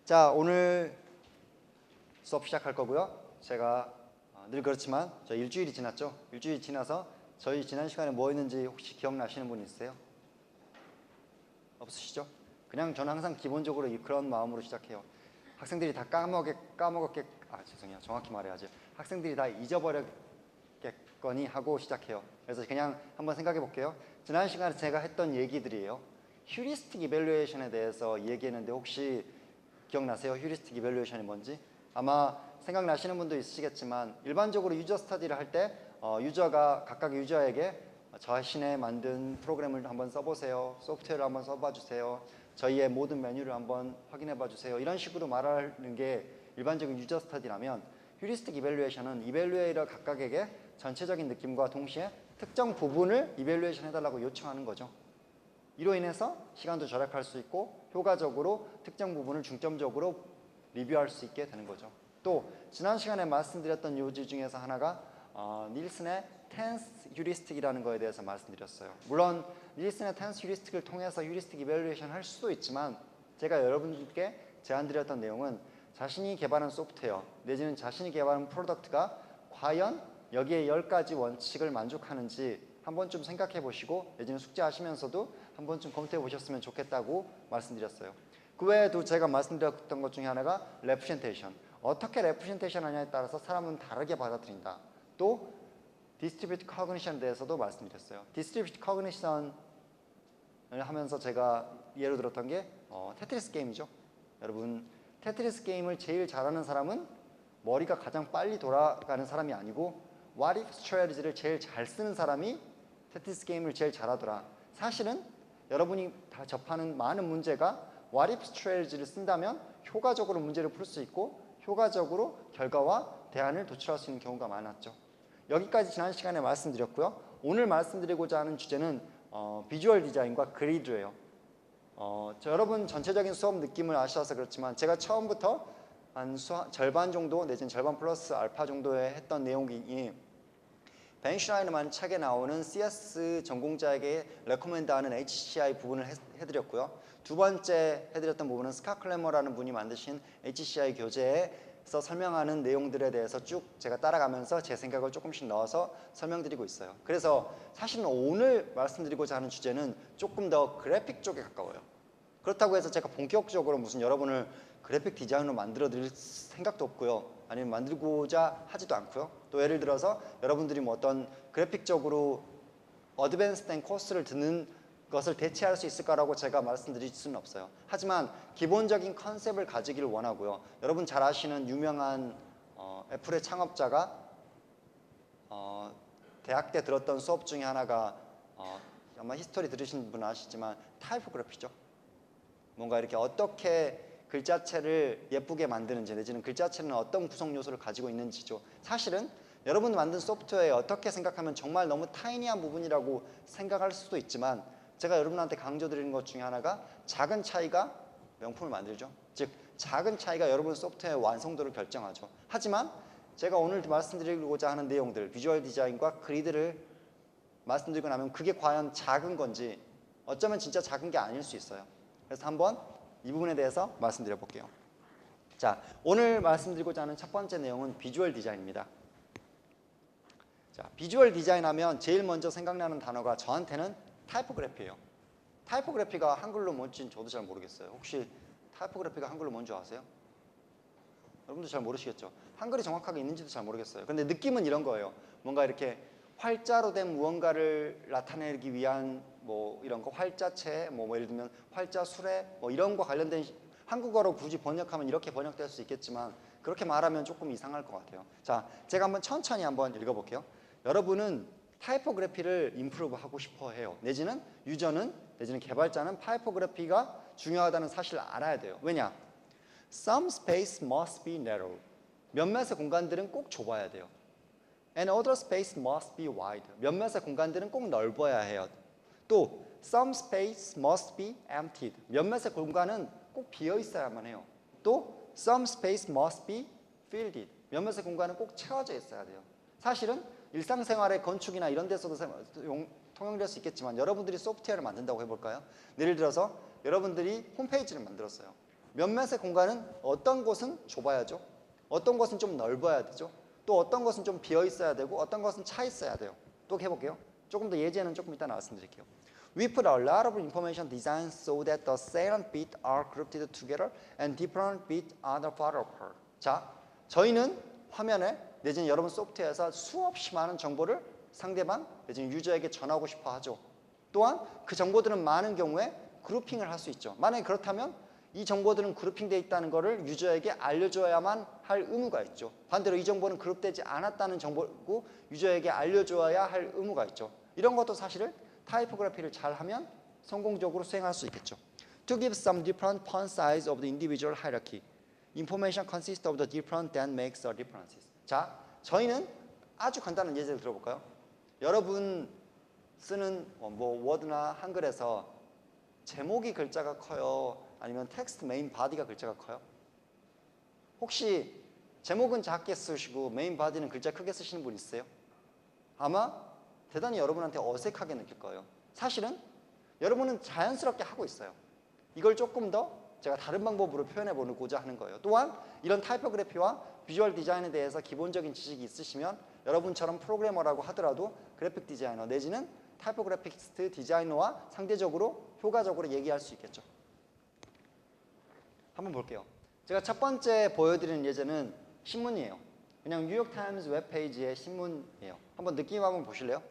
자, 오늘 수업 시작할 거고요. 제가 늘 그렇지만 저희 일주일이 지났죠. 일주일이 지나서 저희 지난 시간에 뭐 했는지 혹시 기억나시는 분 있으세요? 없으시죠? 그냥 저는 항상 기본적으로 그런 마음으로 시작해요. 학생들이 다 죄송해요. 정확히 말해야지. 학생들이 다 잊어버렸겠거니 하고 시작해요. 그래서 그냥 한번 생각해 볼게요. 지난 시간에 제가 했던 얘기들이에요. 휴리스틱 이밸루에이션에 대해서 얘기했는데 혹시 기억나세요? 휴리스틱 이밸루에이션이 뭔지? 아마 생각나시는 분도 있으시겠지만 일반적으로 유저 스터디를 할 때 유저가 각각의 유저에게 자신의 만든 프로그램을 한번 써보세요. 소프트웨어를 한번 써봐 주세요. 저희의 모든 메뉴를 한번 확인해 봐 주세요. 이런 식으로 말하는 게 일반적인 유저 스터디라면 휴리스틱 이밸루에이션은 이밸루에이터 각각에게 전체적인 느낌과 동시에 특정 부분을 이밸루에이션 해달라고 요청하는 거죠. 이로 인해서 시간도 절약할 수 있고 효과적으로 특정 부분을 중점적으로 리뷰할 수 있게 되는 거죠. 또 지난 시간에 말씀드렸던 요지 중에서 하나가 닐슨의 텐스 휴리스틱이라는 거에 대해서 말씀드렸어요. 물론 닐슨의 텐스 휴리스틱을 통해서 휴리스틱 이밸루에이션 할 수도 있지만 제가 여러분들께 제안드렸던 내용은 자신이 개발한 소프트웨어 내지는 자신이 개발한 프로덕트가 과연 여기에 10가지 원칙을 만족하는지 한번 좀 생각해 보시고 내지는 숙제하시면서도 한번 좀 검토해 보셨으면 좋겠다고 말씀드렸어요. 그 외에도 제가 말씀드렸던 것 중에 하나가 레프레젠테이션. 어떻게 레프레젠테이션 하냐에 따라서 사람은 다르게 받아들인다. 또 디스트리뷰티드 커그니션에 대해서도 말씀드렸어요. 디스트리뷰티드 커그니션을 하면서 제가 예로 들었던 게 테트리스 게임이죠. 여러분 테트리스 게임을 제일 잘하는 사람은 머리가 가장 빨리 돌아가는 사람이 아니고 What if strategy를 제일 잘 쓰는 사람이 테트리스 게임을 제일 잘하더라. 사실은 여러분이 다 접하는 많은 문제가 What if strategy를 쓴다면 효과적으로 문제를 풀 수 있고 효과적으로 결과와 대안을 도출할 수 있는 경우가 많았죠. 여기까지 지난 시간에 말씀드렸고요. 오늘 말씀드리고자 하는 주제는 비주얼 디자인과 그리드예요. 여러분 전체적인 수업 느낌을 아셔서 그렇지만 제가 처음부터 한 절반 정도 내지는 절반 플러스 알파 정도에 했던 내용이 벤 슈라이너만 책에 나오는 CS 전공자에게 레코멘드하는 HCI 부분을 해드렸고요. 두 번째 해드렸던 부분은 스캇 클래머라는 분이 만드신 HCI 교재에서 설명하는 내용들에 대해서 쭉 제가 따라가면서 제 생각을 조금씩 넣어서 설명드리고 있어요. 그래서 사실은 오늘 말씀드리고자 하는 주제는 조금 더 그래픽 쪽에 가까워요. 그렇다고 해서 제가 본격적으로 무슨 여러분을 그래픽 디자이너로 만들어 드릴 생각도 없고요. 아니면 만들고자 하지도 않고요. 또 예를 들어서 여러분들이 뭐 어떤 그래픽적으로 어드밴스된 코스를 듣는 것을 대체할 수 있을까라고 제가 말씀드릴 수는 없어요. 하지만 기본적인 컨셉을 가지기를 원하고요. 여러분 잘 아시는 유명한 애플의 창업자가 대학 때 들었던 수업 중에 하나가 아마 히스토리 들으신 분은 아시지만 타이포그래피죠. 뭔가 이렇게 어떻게 글자체를 예쁘게 만드는지 내지는 글자체는 어떤 구성 요소를 가지고 있는지죠. 사실은 여러분이 만든 소프트웨어에 어떻게 생각하면 정말 너무 타이니한 부분이라고 생각할 수도 있지만 제가 여러분한테 강조드리는 것 중에 하나가 작은 차이가 명품을 만들죠. 즉 작은 차이가 여러분 소프트웨어의 완성도를 결정하죠. 하지만 제가 오늘 말씀드리고자 하는 내용들 비주얼 디자인과 그리드를 말씀드리고 나면 그게 과연 작은 건지 어쩌면 진짜 작은 게 아닐 수 있어요. 그래서 한번 이 부분에 대해서 말씀드려 볼게요. 자, 오늘 말씀드리고자 하는 첫 번째 내용은 비주얼 디자인입니다. 자, 비주얼 디자인 하면 제일 먼저 생각나는 단어가 저한테는 타이포그래피예요. 타이포그래피가 한글로 뭔지는 저도 잘 모르겠어요. 혹시 타이포그래피가 한글로 뭔지 아세요? 여러분도 잘 모르시겠죠? 한글이 정확하게 있는지도 잘 모르겠어요. 근데 느낌은 이런 거예요. 뭔가 이렇게 활자로 된 무언가를 나타내기 위한 뭐 이런 거 활자체 뭐 예를 들면 활자 수레 뭐 이런 거 관련된 한국어로 굳이 번역하면 이렇게 번역될 수 있겠지만 그렇게 말하면 조금 이상할 것 같아요. 자, 제가 한번 천천히 한번 읽어볼게요. 여러분은 타이포그래피를 임프루브 하고 싶어 해요. 내지는 유저는 내지는 개발자는 타이포그래피가 중요하다는 사실을 알아야 돼요. 왜냐? Some space must be narrow. 몇몇의 공간들은 꼭 좁아야 돼요. And other space must be wide. 몇몇의 공간들은 꼭 넓어야 해요. 또 some space must be emptied. 몇몇의 공간은 꼭 비어 있어야만 해요. 또 some space must be filled. 몇몇의 공간은 꼭 채워져 있어야 돼요. 사실은 일상생활의 건축이나 이런 데서도 통용될 수 있겠지만 여러분들이 소프트웨어를 만든다고 해볼까요? 예를 들어서 여러분들이 홈페이지를 만들었어요. 몇몇의 공간은 어떤 곳은 좁아야죠. 어떤 곳은 좀 넓어야 되죠. 또 어떤 것은 좀 비어 있어야 되고 어떤 것은 차 있어야 돼요. 또 해볼게요. 조금 더 예제는 조금 이따 말씀드릴게요. We put a lot of information design so that the salient bits are grouped together and different bits are far apart. 자, 저희는 화면에 내지는 여러분 소프트웨어에서 수없이 많은 정보를 상대방 내지는 유저에게 전하고 싶어 하죠. 또한 그 정보들은 많은 경우에 그룹핑을 할 수 있죠. 만약에 그렇다면 이 정보들은 그룹핑되어 있다는 것을 유저에게 알려줘야만 할 의무가 있죠. 반대로 이 정보는 그룹되지 않았다는 정보고 유저에게 알려줘야 할 의무가 있죠. 이런 것도 사실은 타이포그래피를 잘하면 성공적으로 수행할 수 있겠죠. To give some different font size of the individual hierarchy, information consists of the different that makes the differences. 자, 저희는 아주 간단한 예제를 들어볼까요? 여러분 쓰는 뭐 워드나 한글에서 제목이 글자가 커요? 아니면 텍스트 메인 바디가 글자가 커요? 혹시 제목은 작게 쓰시고 메인 바디는 글자 크게 쓰시는 분 있어요? 아마 대단히 여러분한테 어색하게 느낄 거예요. 사실은 여러분은 자연스럽게 하고 있어요. 이걸 조금 더 제가 다른 방법으로 표현해 보고자 하는 거예요. 또한 이런 타이포그래피와 비주얼 디자인에 대해서 기본적인 지식이 있으시면 여러분처럼 프로그래머라고 하더라도 그래픽 디자이너 내지는 타이포그래피스트 디자이너와 상대적으로 효과적으로 얘기할 수 있겠죠. 한번 볼게요. 제가 첫 번째 보여드리는 예제는 신문이에요. 그냥 뉴욕타임즈 웹페이지의 신문이에요. 한번 느낌 한번 보실래요?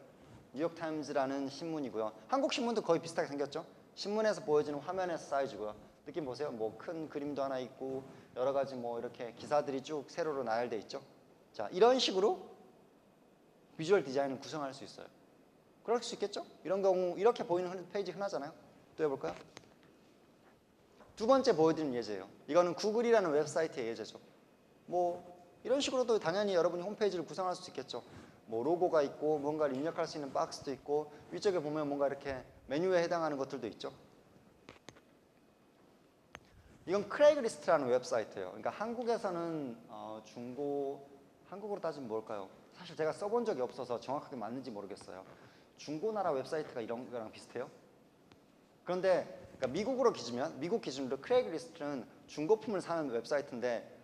뉴욕타임즈라는 신문이고요. 한국 신문도 거의 비슷하게 생겼죠? 신문에서 보여지는 화면의 사이즈고요. 느낌 보세요. 뭐 큰 그림도 하나 있고 여러 가지 뭐 이렇게 기사들이 쭉 세로로 나열돼 있죠. 자, 이런 식으로 비주얼 디자인을 구성할 수 있어요. 그럴 수 있겠죠? 이런 경우 이렇게 보이는 페이지 흔하잖아요. 또 해볼까요? 두 번째 보여드리는 예제예요. 이거는 구글이라는 웹사이트의 예제죠. 뭐 이런 식으로도 당연히 여러분이 홈페이지를 구성할 수 있겠죠. 뭐 로고가 있고 뭔가를 입력할 수 있는 박스도 있고 위쪽에 보면 뭔가 이렇게 메뉴에 해당하는 것들도 있죠. 이건 크레이그리스트라는 웹사이트예요. 그러니까 한국에서는 한국으로 따지면 뭘까요? 사실 제가 써본 적이 없어서 정확하게 맞는지 모르겠어요. 중고나라 웹사이트가 이런 거랑 비슷해요. 그런데 그러니까 미국 기준으로 크레이그리스트는 중고품을 사는 웹사이트인데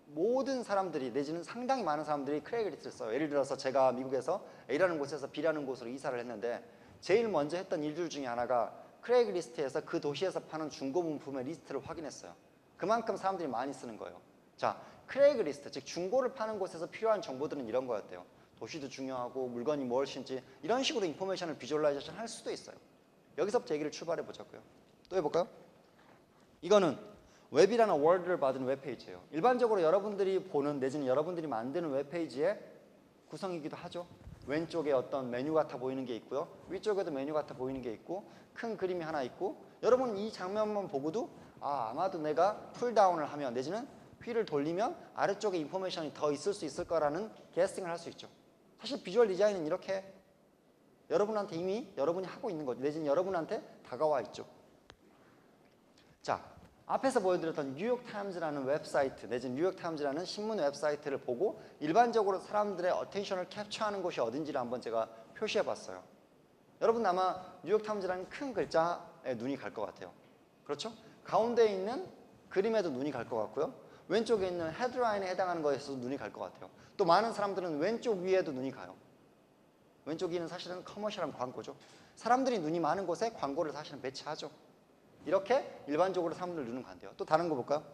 모든 사람들이 내지는 상당히 많은 사람들이 크레이그리스트를 써요. 예를 들어서 제가 미국에서 A라는 곳에서 B라는 곳으로 이사를 했는데 제일 먼저 했던 일들 중에 하나가 크레이그리스트에서 그 도시에서 파는 중고문품의 리스트를 확인했어요. 그만큼 사람들이 많이 쓰는 거예요. 자, 크레이그리스트, 즉 중고를 파는 곳에서 필요한 정보들은 이런 거였대요. 도시도 중요하고 물건이 무엇인지 이런 식으로 인포메이션을 비주얼라이제이션 할 수도 있어요. 여기서부터 얘기를 출발해 보자고요. 또 해볼까요? 이거는 웹이라는 월드를 받은 웹페이지예요. 일반적으로 여러분들이 보는 내지는 여러분들이 만드는 웹페이지의 구성이기도 하죠. 왼쪽에 어떤 메뉴 같아 보이는 게 있고요. 위쪽에도 메뉴 같아 보이는 게 있고 큰 그림이 하나 있고 여러분 이 장면만 보고도 아마도 내가 풀다운을 하면 내지는 휠을 돌리면 아래쪽에 인포메이션이 더 있을 수 있을 거라는 게스팅을 할 수 있죠. 사실 비주얼 디자인은 이렇게 여러분한테 이미 여러분이 하고 있는 거죠. 내지는 여러분한테 다가와 있죠. 자, 앞에서 보여드렸던 뉴욕타임즈라는 웹사이트 내지는 뉴욕타임즈라는 신문 웹사이트를 보고 일반적으로 사람들의 어텐션을 캡처하는 곳이 어딘지를 한번 제가 표시해 봤어요. 여러분 아마 뉴욕타임즈라는 큰 글자에 눈이 갈 것 같아요. 그렇죠? 가운데에 있는 그림에도 눈이 갈 것 같고요. 왼쪽에 있는 헤드라인에 해당하는 거에서도 눈이 갈 것 같아요. 또 많은 사람들은 왼쪽 위에도 눈이 가요. 왼쪽 위는 사실은 커머셜한 광고죠. 사람들이 눈이 많은 곳에 광고를 사실은 배치하죠. 이렇게 일반적으로 사람들 눈은 간대요. 또 다른 거 볼까요?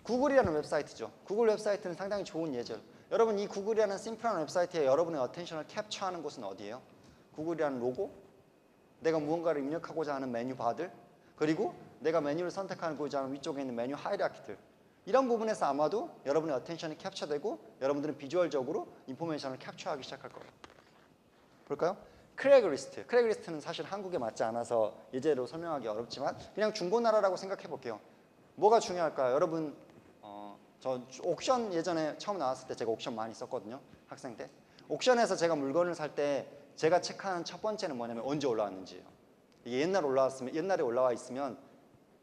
구글이라는 웹사이트죠. 구글 웹사이트는 상당히 좋은 예죠. 여러분 이 구글이라는 심플한 웹사이트에 여러분의 어텐션을 캡처하는 곳은 어디예요? 구글이라는 로고, 내가 무언가를 입력하고자 하는 메뉴 바들, 그리고 내가 메뉴를 선택하고자 하는 위쪽에 있는 메뉴 하이라키들 이런 부분에서 아마도 여러분의 어텐션이 캡처되고 여러분들은 비주얼적으로 인포메이션을 캡처하기 시작할 거예요. 볼까요? 크레이그리스트는 사실 한국에 맞지 않아서 예제로 설명하기 어렵지만 그냥 중고나라라고 생각해 볼게요. 뭐가 중요할까요? 여러분 저 옥션 예전에 처음 나왔을 때 제가 옥션 많이 썼거든요. 학생 때. 옥션에서 제가 물건을 살 때 제가 체크하는 첫 번째는 뭐냐면 언제 올라왔는지예요. 이게 옛날에 올라와 있으면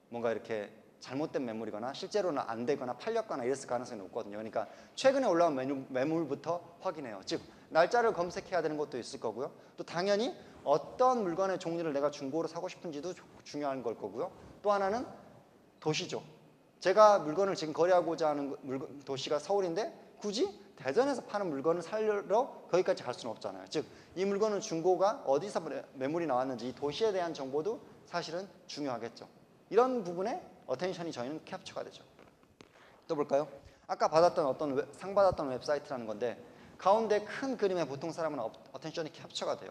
뭔가 이렇게 잘못된 매물이거나 실제로는 안 되거나 팔렸거나 이랬을 가능성이 높거든요. 그러니까 최근에 올라온 매물부터 확인해요. 즉 날짜를 검색해야 되는 것도 있을 거고요. 또 당연히 어떤 물건의 종류를 내가 중고로 사고 싶은지도 중요한 걸 거고요. 또 하나는 도시죠. 제가 물건을 지금 거래하고자 하는 도시가 서울인데 굳이 대전에서 파는 물건을 사러 거기까지 갈 수는 없잖아요. 즉, 이 물건은 중고가 어디서 매물이 나왔는지 이 도시에 대한 정보도 사실은 중요하겠죠. 이런 부분에 어텐션이 저희는 캡처가 되죠. 또 볼까요? 아까 받았던 어떤 상 받았던 웹사이트라는 건데 가운데 큰 그림에 보통 사람은 어텐션이 캡처가 돼요.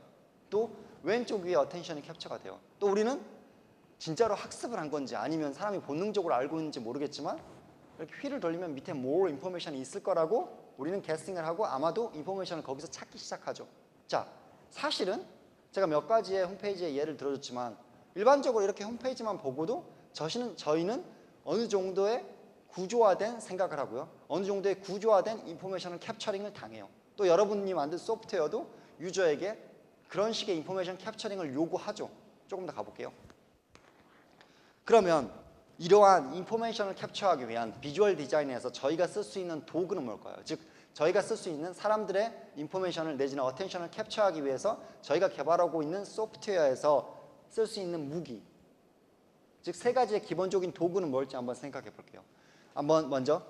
또 왼쪽 위에 어텐션이 캡처가 돼요. 또 우리는 진짜로 학습을 한 건지 아니면 사람이 본능적으로 알고 있는지 모르겠지만 이렇게 휠을 돌리면 밑에 more information이 있을 거라고 우리는 guessing을 하고 아마도 인포메이션을 거기서 찾기 시작하죠. 자, 사실은 제가 몇 가지의 홈페이지의 예를 들어줬지만 일반적으로 이렇게 홈페이지만 보고도 저희는 어느 정도의 구조화된 생각을 하고요. 어느 정도의 구조화된 인포메이션을 캡처링을 당해요. 또 여러분이 만든 소프트웨어도 유저에게 그런 식의 인포메이션 캡처링을 요구하죠. 조금 더 가볼게요. 그러면 이러한 인포메이션을 캡처하기 위한 비주얼 디자인에서 저희가 쓸 수 있는 도구는 뭘까요? 즉, 저희가 쓸 수 있는 사람들의 인포메이션을 내지는 어텐션을 캡처하기 위해서 저희가 개발하고 있는 소프트웨어에서 쓸 수 있는 무기, 즉 세 가지의 기본적인 도구는 뭘지 한번 생각해 볼게요. 한번 먼저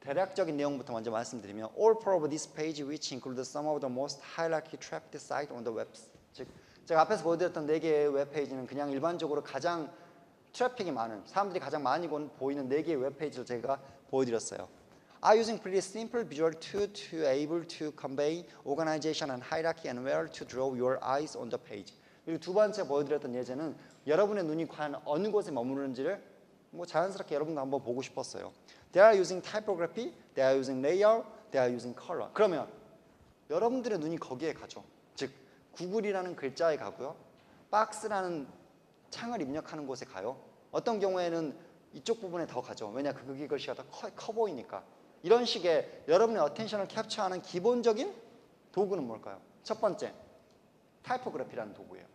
대략적인 내용부터 먼저 말씀드리면 all four of this page which include some of the most highly trafficked site on the web. 즉 제가 앞에서 보여드렸던 4개의 웹페이지는 그냥 일반적으로 가장 트래픽이 많은, 사람들이 가장 많이 보이는 4개의 웹페이지를 제가 보여드렸어요. Are using pretty simple visual tool to able to convey organization and hierarchy and where to draw your eyes on the page. 그리고 두 번째 보여드렸던 예제는 여러분의 눈이 과연 어느 곳에 머무르는지를 자연스럽게 여러분도 한번 보고 싶었어요. They are using typography, they are using layout, they are using color. 그러면 여러분들의 눈이 거기에 가죠. 즉 구글이라는 글자에 가고요. 박스라는 창을 입력하는 곳에 가요. 어떤 경우에는 이쪽 부분에 더 가죠. 왜냐 그 글씨가 더 커 보이니까. 이런 식의 여러분의 어텐션을 캡처하는 기본적인 도구는 뭘까요? 첫 번째, 타이포그래피라는 도구예요.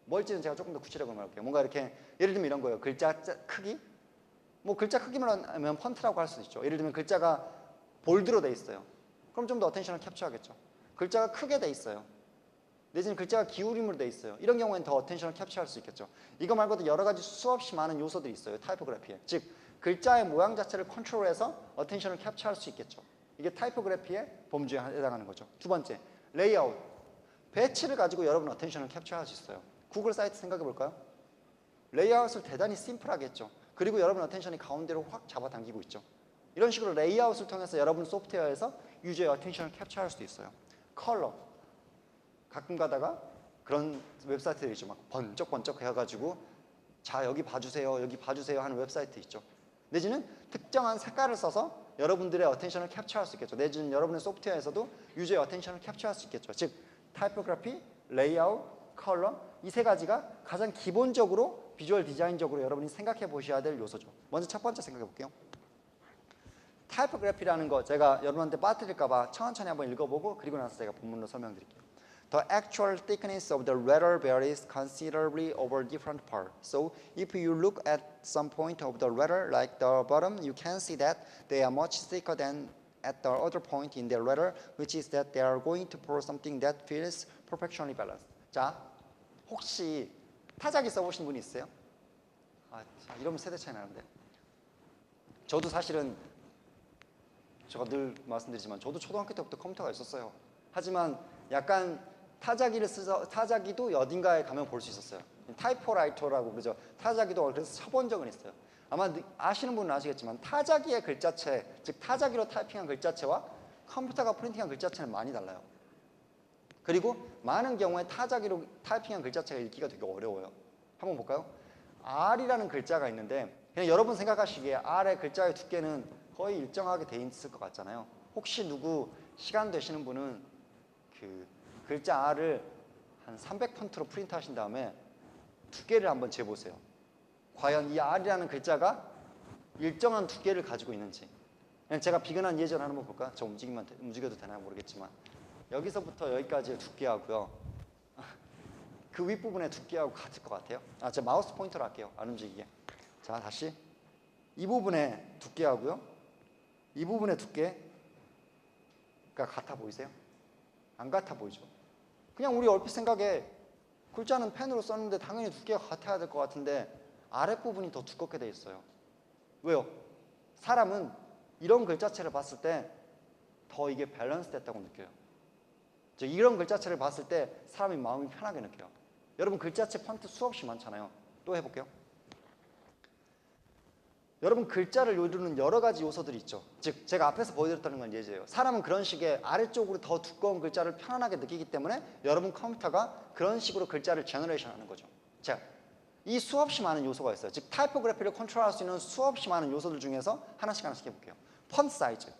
뭘지는 제가 조금 더 구체적으로 말할게요. 뭔가 이렇게 예를 들면 이런 거예요. 글자 크기? 글자 크기만 하면 펀트라고 할 수 있죠. 예를 들면 글자가 볼드로 돼 있어요. 그럼 좀 더 어텐션을 캡처하겠죠. 글자가 크게 돼 있어요. 내지는 글자가 기울임으로 돼 있어요. 이런 경우에는 더 어텐션을 캡처할 수 있겠죠. 이거 말고도 여러 가지 수없이 많은 요소들이 있어요. 타이포그래피에. 즉 글자의 모양 자체를 컨트롤해서 어텐션을 캡처할 수 있겠죠. 이게 타이포그래피의 범주에 해당하는 거죠. 두 번째, 레이아웃. 배치를 가지고 여러분 어텐션을 캡처할 수 있어요. 구글 사이트 생각해 볼까요? 레이아웃을 대단히 심플하게 했죠. 그리고 여러분 어텐션이 가운데로 확 잡아당기고 있죠. 이런 식으로 레이아웃을 통해서 여러분 소프트웨어에서 유저의 어텐션을 캡처할 수도 있어요. 컬러. 가끔 가다가 그런 웹사이트들 있죠. 막 번쩍번쩍 해가지고 자 여기 봐주세요, 여기 봐주세요 하는 웹사이트 있죠. 내지는 특정한 색깔을 써서 여러분들의 어텐션을 캡처할 수 있겠죠. 내지는 여러분의 소프트웨어에서도 유저의 어텐션을 캡처할 수 있겠죠. 즉 타이포그래피, 레이아웃, 컬러 이 세 가지가 가장 기본적으로 비주얼 디자인적으로 여러분이 생각해 보셔야 될 요소죠. 먼저 첫 번째 생각해 볼게요. 타이포그래피라는 거 제가 여러분한테 빠뜨릴까 봐 천천히 한번 읽어보고 그리고 나서 제가 본문으로 설명드릴게요. The actual thickness of the letter varies considerably over different parts. So if you look at some point of the letter, like the bottom, you can see that they are much thicker than at the other point in the letter, which is that they are going to pour something that feels perfectly balanced. 자, 혹시 타자기 써보신 분이 있어요? 이러면 세대 차이 나는데. 저도 사실은 제가 늘 말씀드리지만 저도 초등학교 때부터 컴퓨터가 있었어요. 하지만 약간 타자기를 써서 타자기도 어딘가에 가면 볼 수 있었어요. 타이포라이터라고 그러죠. 타자기도 그래서 쳐본 적은 있어요. 아마 아시는 분은 아시겠지만 타자기의 글자체, 즉 타자기로 타이핑한 글자체와 컴퓨터가 프린팅한 글자체는 많이 달라요. 그리고 많은 경우에 타자기로 타이핑한 글자체가 읽기가 되게 어려워요. 한번 볼까요? R이라는 글자가 있는데 그냥 여러분 생각하시기에 R의 글자의 두께는 거의 일정하게 돼 있을 것 같잖아요. 혹시 누구 시간 되시는 분은 그 글자 R을 한 300폰트로 프린트 하신 다음에 두께를 한번 재보세요. 과연 이 R이라는 글자가 일정한 두께를 가지고 있는지. 그냥 제가 비근한 예제를 한번 볼까요? 저 움직여도 되나 모르겠지만 여기서부터 여기까지의 두께하고요. 그 윗부분의 두께하고 같을 것 같아요. 제가 마우스 포인터로 할게요. 안 움직이게. 자, 다시. 이 부분의 두께하고요. 이 부분의 두께가 같아 보이세요? 안 같아 보이죠? 그냥 우리 얼핏 생각에 글자는 펜으로 썼는데 당연히 두께가 같아야 될 것 같은데 아랫부분이 더 두껍게 돼 있어요. 왜요? 사람은 이런 글자체를 봤을 때 더 이게 밸런스 됐다고 느껴요. 즉 이런 글자체를 봤을 때 사람이 마음이 편하게 느껴요. 여러분 글자체 폰트 수없이 많잖아요. 또 해볼게요. 여러분 글자를 이루는 여러 가지 요소들이 있죠. 즉 제가 앞에서 보여드렸다는 건 예제예요. 사람은 그런 식의 아래쪽으로 더 두꺼운 글자를 편안하게 느끼기 때문에 여러분 컴퓨터가 그런 식으로 글자를 제너레이션 하는 거죠. 자, 이 수없이 많은 요소가 있어요. 즉 타이포그래피를 컨트롤할 수 있는 수없이 많은 요소들 중에서 하나씩 해볼게요. 폰트 사이즈,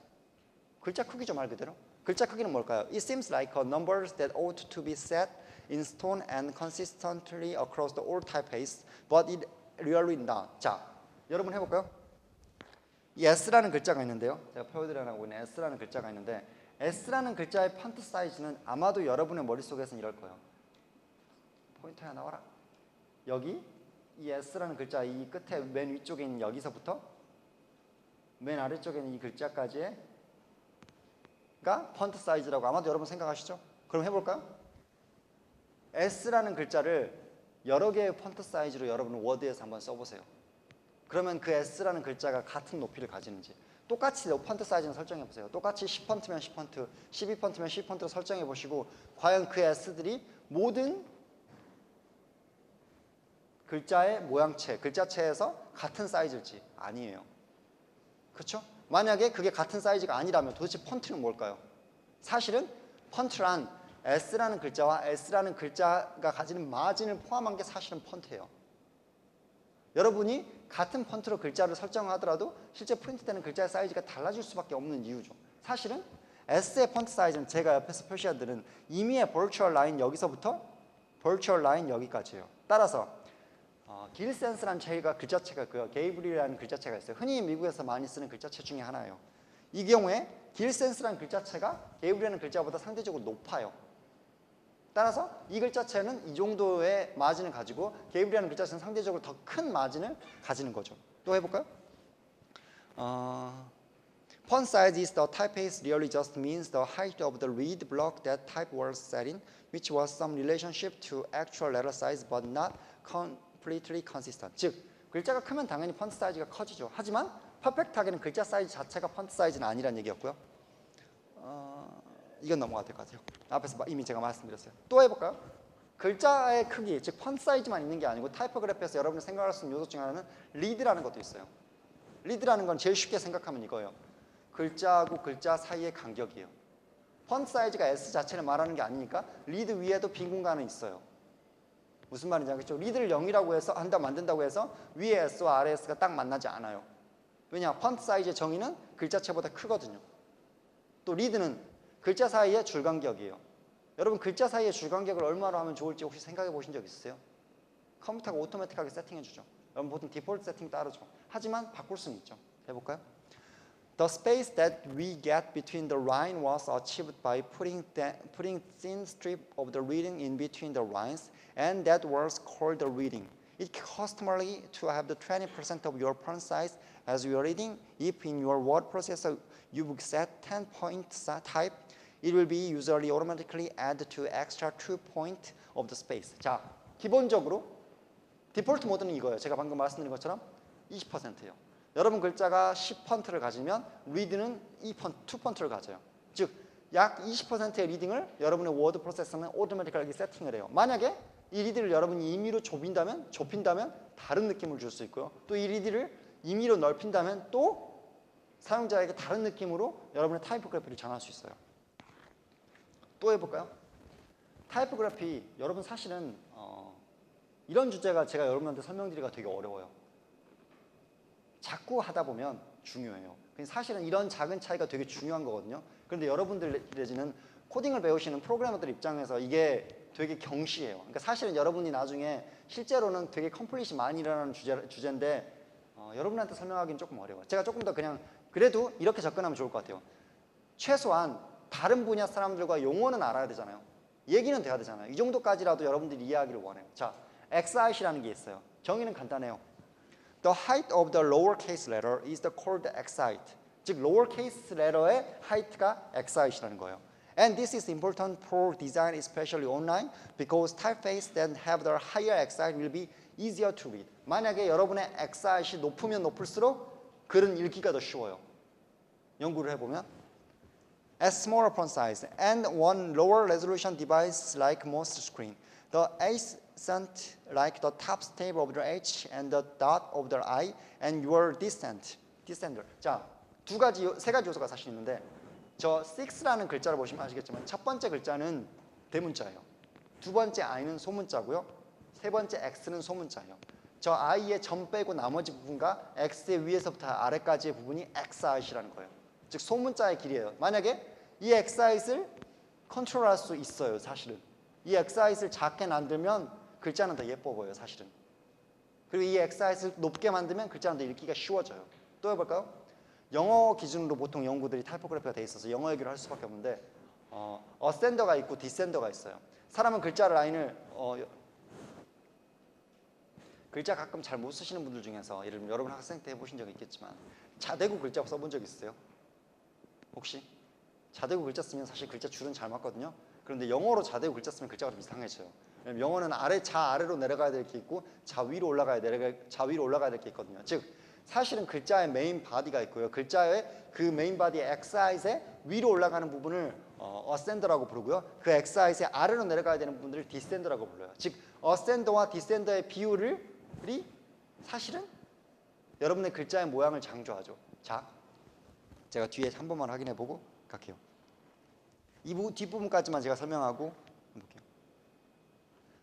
글자 크기죠 말 그대로. 글자 크기는 뭘까요? It seems like numbers that ought to be set in stone and consistently across the all typeface, but it really not. 자, 여러분 해볼까요? 이 S라는 글자가 있는데요. 제가 표현하고 있는 S라는 글자가 있는데 S라는 글자의 폰트 사이즈는 아마도 여러분의 머릿속에서는 이럴 거예요. 포인터야 나와라. 여기 이 S라는 글자 이 끝에 맨 위쪽에 있는 여기서부터 맨 아래쪽에 있는 이 글자까지가 폰트 사이즈라고 아마도 여러분 생각하시죠? 그럼 해볼까요? S라는 글자를 여러 개의 폰트 사이즈로 여러분 워드에서 한번 써보세요. 그러면 그 S라는 글자가 같은 높이를 가지는지 똑같이 폰트 사이즈는 설정해보세요. 똑같이 10폰트면 10폰트, 12폰트면 12폰트로 설정해보시고 과연 그 S들이 모든 글자의 모양체, 글자체에서 같은 사이즈일지 아니에요. 그렇죠? 만약에 그게 같은 사이즈가 아니라면 도대체 폰트는 뭘까요? 사실은 폰트란 S라는 글자와 S라는 글자가 가지는 마진을 포함한 게 사실은 폰트예요. 여러분이 같은 폰트로 글자를 설정하더라도 실제 프린트되는 글자의 사이즈가 달라질 수밖에 없는 이유죠. 사실은 S의 폰트 사이즈는 제가 옆에서 표시해드린 이미의 버추얼 라인 여기서부터 버추얼 라인 여기까지예요. 따라서 길센스라는 글자체가 있고요. 게이브리라는 글자체가 있어요. 흔히 미국에서 많이 쓰는 글자체 중에 하나예요. 이 경우에 길센스라는 글자체가 게이브리라는 글자보다 상대적으로 높아요. 따라서 이 글자체는 이 정도의 마진을 가지고 게이브리라는 글자체는 상대적으로 더 큰 마진을 가지는 거죠. 또 해볼까요? Font size is the typeface really just means the height of the read block that type was set in, which was some relationship to actual letter size but not completely consistent. 즉, 글자가 크면 당연히 폰트 사이즈가 커지죠. 하지만 퍼펙트하게는 글자 사이즈 자체가 폰트 사이즈는 아니라는 얘기였고요. 이건 넘어가야 될 것 같아요. 앞에서 이미 제가 말씀드렸어요. 또 해볼까요? 글자의 크기, 즉 폰트 사이즈만 있는 게 아니고 타이포그래피에서 여러분이 생각할 수 있는 요소 중 하나는 리드라는 것도 있어요. 리드라는 건 제일 쉽게 생각하면 이거예요. 글자하고 글자 사이의 간격이에요. 폰트 사이즈가 S 자체를 말하는 게 아니니까 리드 위에도 빈 공간은 있어요. 무슨 말인지 알겠죠? 리드를 0이라고 해서 만든다고 해서 위에 S와 아래 S가 딱 만나지 않아요. 왜냐? 폰트 사이즈의 정의는 글자체보다 크거든요. 또 리드는 글자 사이의 줄간격이에요. 여러분 글자 사이의 줄간격을 얼마로 하면 좋을지 혹시 생각해 보신 적 있으세요? 컴퓨터가 오토매틱하게 세팅해 주죠. 여러분 보통 디폴트 세팅 따르죠. 하지만 바꿀 수는 있죠. 해볼까요? The space that we get between the line was achieved by putting thin strip of the reading in between the lines, and that was called the reading. It customarily to have the 20% of your font size as your reading. If in your word processor you set 10 point type, it will be usually automatically add to extra 2 point of the space. 자, 기본적으로 디폴트 모드는 이거예요. 제가 방금 말씀드린 것처럼 20%예요. 여러분 글자가 10폰트를 가지면 리드는 2폰트를 가져요. 즉, 약 20%의 리딩을 여러분의 워드 프로세서는 오토매틱하게 세팅을 해요. 만약에 이 리드를 여러분이 임의로 좁힌다면 다른 느낌을 줄 수 있고요. 또 이 리드를 임의로 넓힌다면 또 사용자에게 다른 느낌으로 여러분의 타이포그래피를 전할 수 있어요. 또 해볼까요? 타이포그래피, 여러분 사실은 이런 주제가 제가 여러분한테 설명드리기가 되게 어려워요. 자꾸 하다 보면 중요해요. 사실은 이런 작은 차이가 되게 중요한 거거든요. 그런데 여러분들 내지는 코딩을 배우시는 프로그래머들 입장에서 이게 되게 경시해요. 그러니까 사실은 여러분이 나중에 실제로는 되게 컴플릿이 많이 일어나는 주제인데 여러분한테 설명하기는 조금 어려워요. 제가 조금 더 그냥 그래도 이렇게 접근하면 좋을 것 같아요. 최소한 다른 분야 사람들과 용어는 알아야 되잖아요. 얘기는 돼야 되잖아요. 이 정도까지라도 여러분들이 이해하기를 원해요. 자, XIT라는 게 있어요. 정의는 간단해요. The height of the lowercase letter is called exit. 즉, lowercase letter의 height가 exit이라는 거예요. And this is important for design, especially online, because typefaces that have the higher exit will be easier to read. 만약에 여러분의 엑사이트이 높으면 높을수록 글은 읽기가 더 쉬워요. 연구를 해보면 as smaller font size and one lower resolution device like most screen, the accent like the top step of the H and the dot of the I and your descender. 자, 세 가지 요소가 사실 있는데 저 6라는 글자를 보시면 아시겠지만 첫 번째 글자는 대문자예요. 두 번째 I는 소문자고요. 세 번째 X는 소문자예요. 저 I의 점 빼고 나머지 부분과 X의 위에서부터 아래까지의 부분이 Xit이라는 거예요. 즉 소문자의 길이에요. 만약에 이 Xit을 컨트롤할 수 있어요. 사실은 이 Xit을 작게 만들면 글자는 더 예뻐 보여요. 사실은. 그리고 이 Xit을 높게 만들면 글자는 더 읽기가 쉬워져요. 또 해볼까요? 영어 기준으로 보통 연구들이 타이포그래피가 돼 있어서 영어 얘기를 할 수밖에 없는데 어센더가 있고 디센더가 있어요. 사람은 글자 라인을 글자 가끔 잘 못 쓰시는 분들 중에서 예를 들면 여러분 학생 때 해보신 적이 있겠지만 자대구 글자 써본 적 있으세요? 혹시? 자대구 글자 쓰면 사실 글자 줄은 잘 맞거든요. 그런데 영어로 자대구 글자 쓰면 글자가 좀 이상해져요. 왜냐면 영어는 아래로 내려가야 될 게 있고 자 위로 올라가야 될 게 있거든요. 즉 사실은 글자의 메인 바디가 있고요. 글자의 그 메인 바디의 엑사이트의 위로 올라가는 부분을 어센더라고 부르고요. 그 엑사이트의 아래로 내려가야 되는 부분들을 디센더라고 불러요. 즉 어센더와 디센더의 비율이 사실은 여러분의 글자의 모양을 장조하죠. 자, 제가 뒤에 한 번만 확인해보고 갈게요. 이 뒷부분까지만 제가 설명하고 볼게요.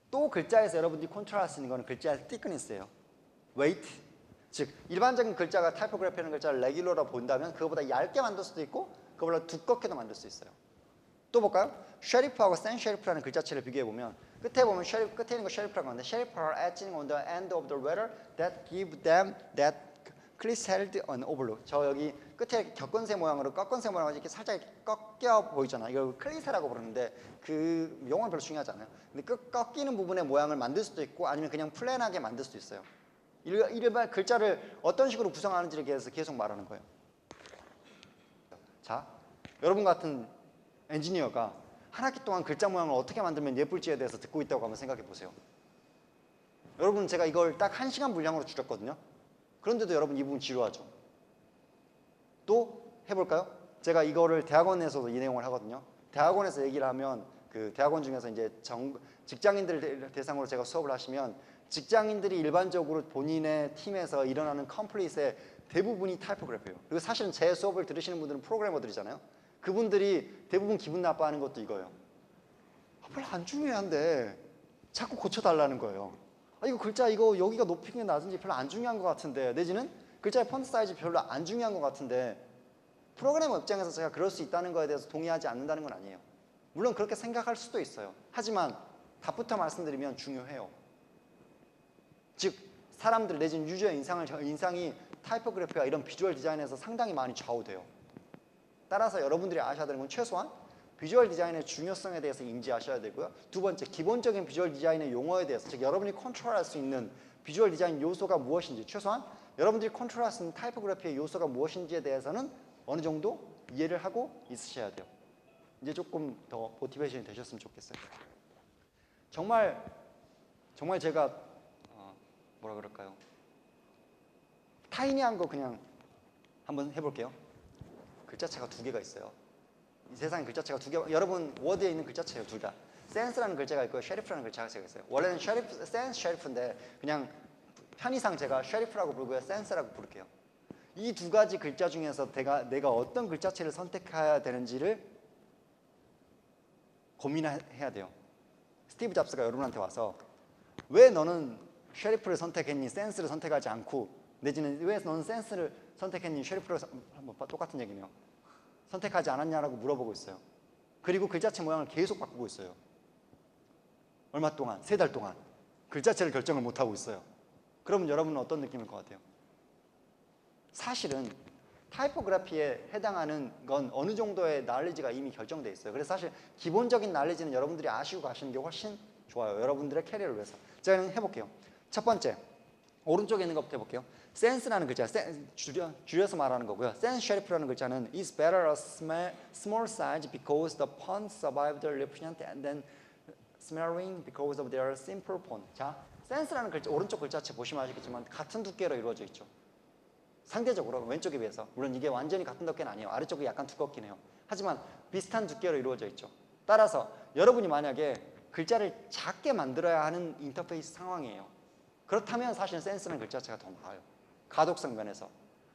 또 글자에서 여러분들이 컨트롤할 수 있는 거는 글자의 thickness예요. weight. 즉 일반적인 글자가 타이포그래피라는 글자를 레귤러로 본다면 그거보다 얇게 만들 수도 있고 그거보다 두껍게도 만들 수 있어요. 또 볼까요? 쉐리프하고 센 쉐리프라는 글자체를 비교해보면 끝에 보면 끝에 있는 거 쉐리프라고 하는데 쉐리프 are etching on the end of the letter that give them that clished on overlook. 저 여기 끝에 격건세 모양으로 꺾건세 모양으로 이렇게 살짝 꺾여 보이잖아요. 이걸 클리세라고 부르는데 그 용어는 별로 중요하지 않아요. 근데 꺾이는 부분의 모양을 만들 수도 있고 아니면 그냥 플랜하게 만들 수도 있어요. 일반 글자를 어떤 식으로 구성하는지에 대해서 계속 말하는 거예요. 자, 여러분 같은 엔지니어가 한 학기 동안 글자 모양을 어떻게 만들면 예쁠지에 대해서 듣고 있다고 한번 생각해 보세요. 여러분 제가 이걸 딱 1시간 분량으로 줄였거든요. 그런데도 여러분 이 부분 지루하죠. 또 해볼까요? 제가 이거를 대학원에서도 이 내용을 하거든요. 대학원에서 얘기를 하면 그 대학원 중에서 이제 직장인들 대상으로 제가 수업을 하시면 직장인들이 일반적으로 본인의 팀에서 일어나는 컴플릿의 대부분이 타이포그래피예요. 그리고 사실은 제 수업을 들으시는 분들은 프로그래머들이잖아요. 그분들이 대부분 기분 나빠하는 것도 이거예요. 별로 안 중요한데 자꾸 고쳐달라는 거예요. 이거 글자 이거 여기가 높이게 낮은지 별로 안 중요한 것 같은데 내지는 글자의 폰트 사이즈 별로 안 중요한 것 같은데 프로그래머 입장에서 제가 그럴 수 있다는 거에 대해서 동의하지 않는다는 건 아니에요. 물론 그렇게 생각할 수도 있어요. 하지만 답부터 말씀드리면 중요해요. 즉 사람들 내지는 유저의 인상이 타이포그래피와 이런 비주얼 디자인에서 상당히 많이 좌우돼요. 따라서 여러분들이 아셔야 되는 건 최소한 비주얼 디자인의 중요성에 대해서 인지하셔야 되고요. 두 번째, 기본적인 비주얼 디자인의 용어에 대해서 즉 여러분이 컨트롤할 수 있는 비주얼 디자인 요소가 무엇인지 최소한 여러분들이 컨트롤할 수 있는 타이포그래피의 요소가 무엇인지에 대해서는 어느 정도 이해를 하고 있으셔야 돼요. 이제 조금 더 모티베이션이 되셨으면 좋겠어요. 정말 제가 뭐라 그럴까요? 타이니한 거 그냥 한번 해볼게요. 글자체가 2개가 있어요. 이 세상에 글자체가 2개. 여러분 워드에 있는 글자체예요. 둘 다. 센스라는 글자가 있고요. 쉐리프라는 글자가 있어요. 원래는 쉐리프인데 그냥 편의상 제가 쉐리프라고 부르고요. 센스라고 부를게요. 이 두 가지 글자 중에서 내가 어떤 글자체를 선택해야 되는지를 고민해야 돼요. 스티브 잡스가 여러분한테 와서 왜 너는 쉐리프를 선택했니? 센스를 선택하지 않고 내지는 왜 너는 센스를 선택했니? 쉐리프를 똑같은 얘기네요. 선택하지 않았냐라고 물어보고 있어요. 그리고 글자체 모양을 계속 바꾸고 있어요. 얼마 동안? 3달 동안 글자체를 결정을 못하고 있어요. 그러면 여러분은 어떤 느낌일 것 같아요? 사실은 타이포그래피에 해당하는 건 어느 정도의 날리지가 이미 결정돼 있어요. 그래서 사실 기본적인 날리지는 여러분들이 아시고 가시는 게 훨씬 좋아요. 여러분들의 캐리어를 위해서. 제가 해볼게요. 첫 번째, 오른쪽에 있는 것부터 해볼게요. sense라는 글자, 줄여서 말하는 거고요. sense 쉐리프라는 글자는 is better a small size because the font survived the reprinting and then smearing because of their simple font. 자, 센스라는 글자, 오른쪽 글자체 보시면 아시겠지만 같은 두께로 이루어져 있죠. 상대적으로 왼쪽에 비해서. 물론 이게 완전히 같은 두께는 아니에요. 아래쪽이 약간 두껍긴 해요. 하지만 비슷한 두께로 이루어져 있죠. 따라서 여러분이 만약에 글자를 작게 만들어야 하는 인터페이스 상황이에요. 그렇다면 사실 센스는 글자체가 더 나아요. 가독성 면에서.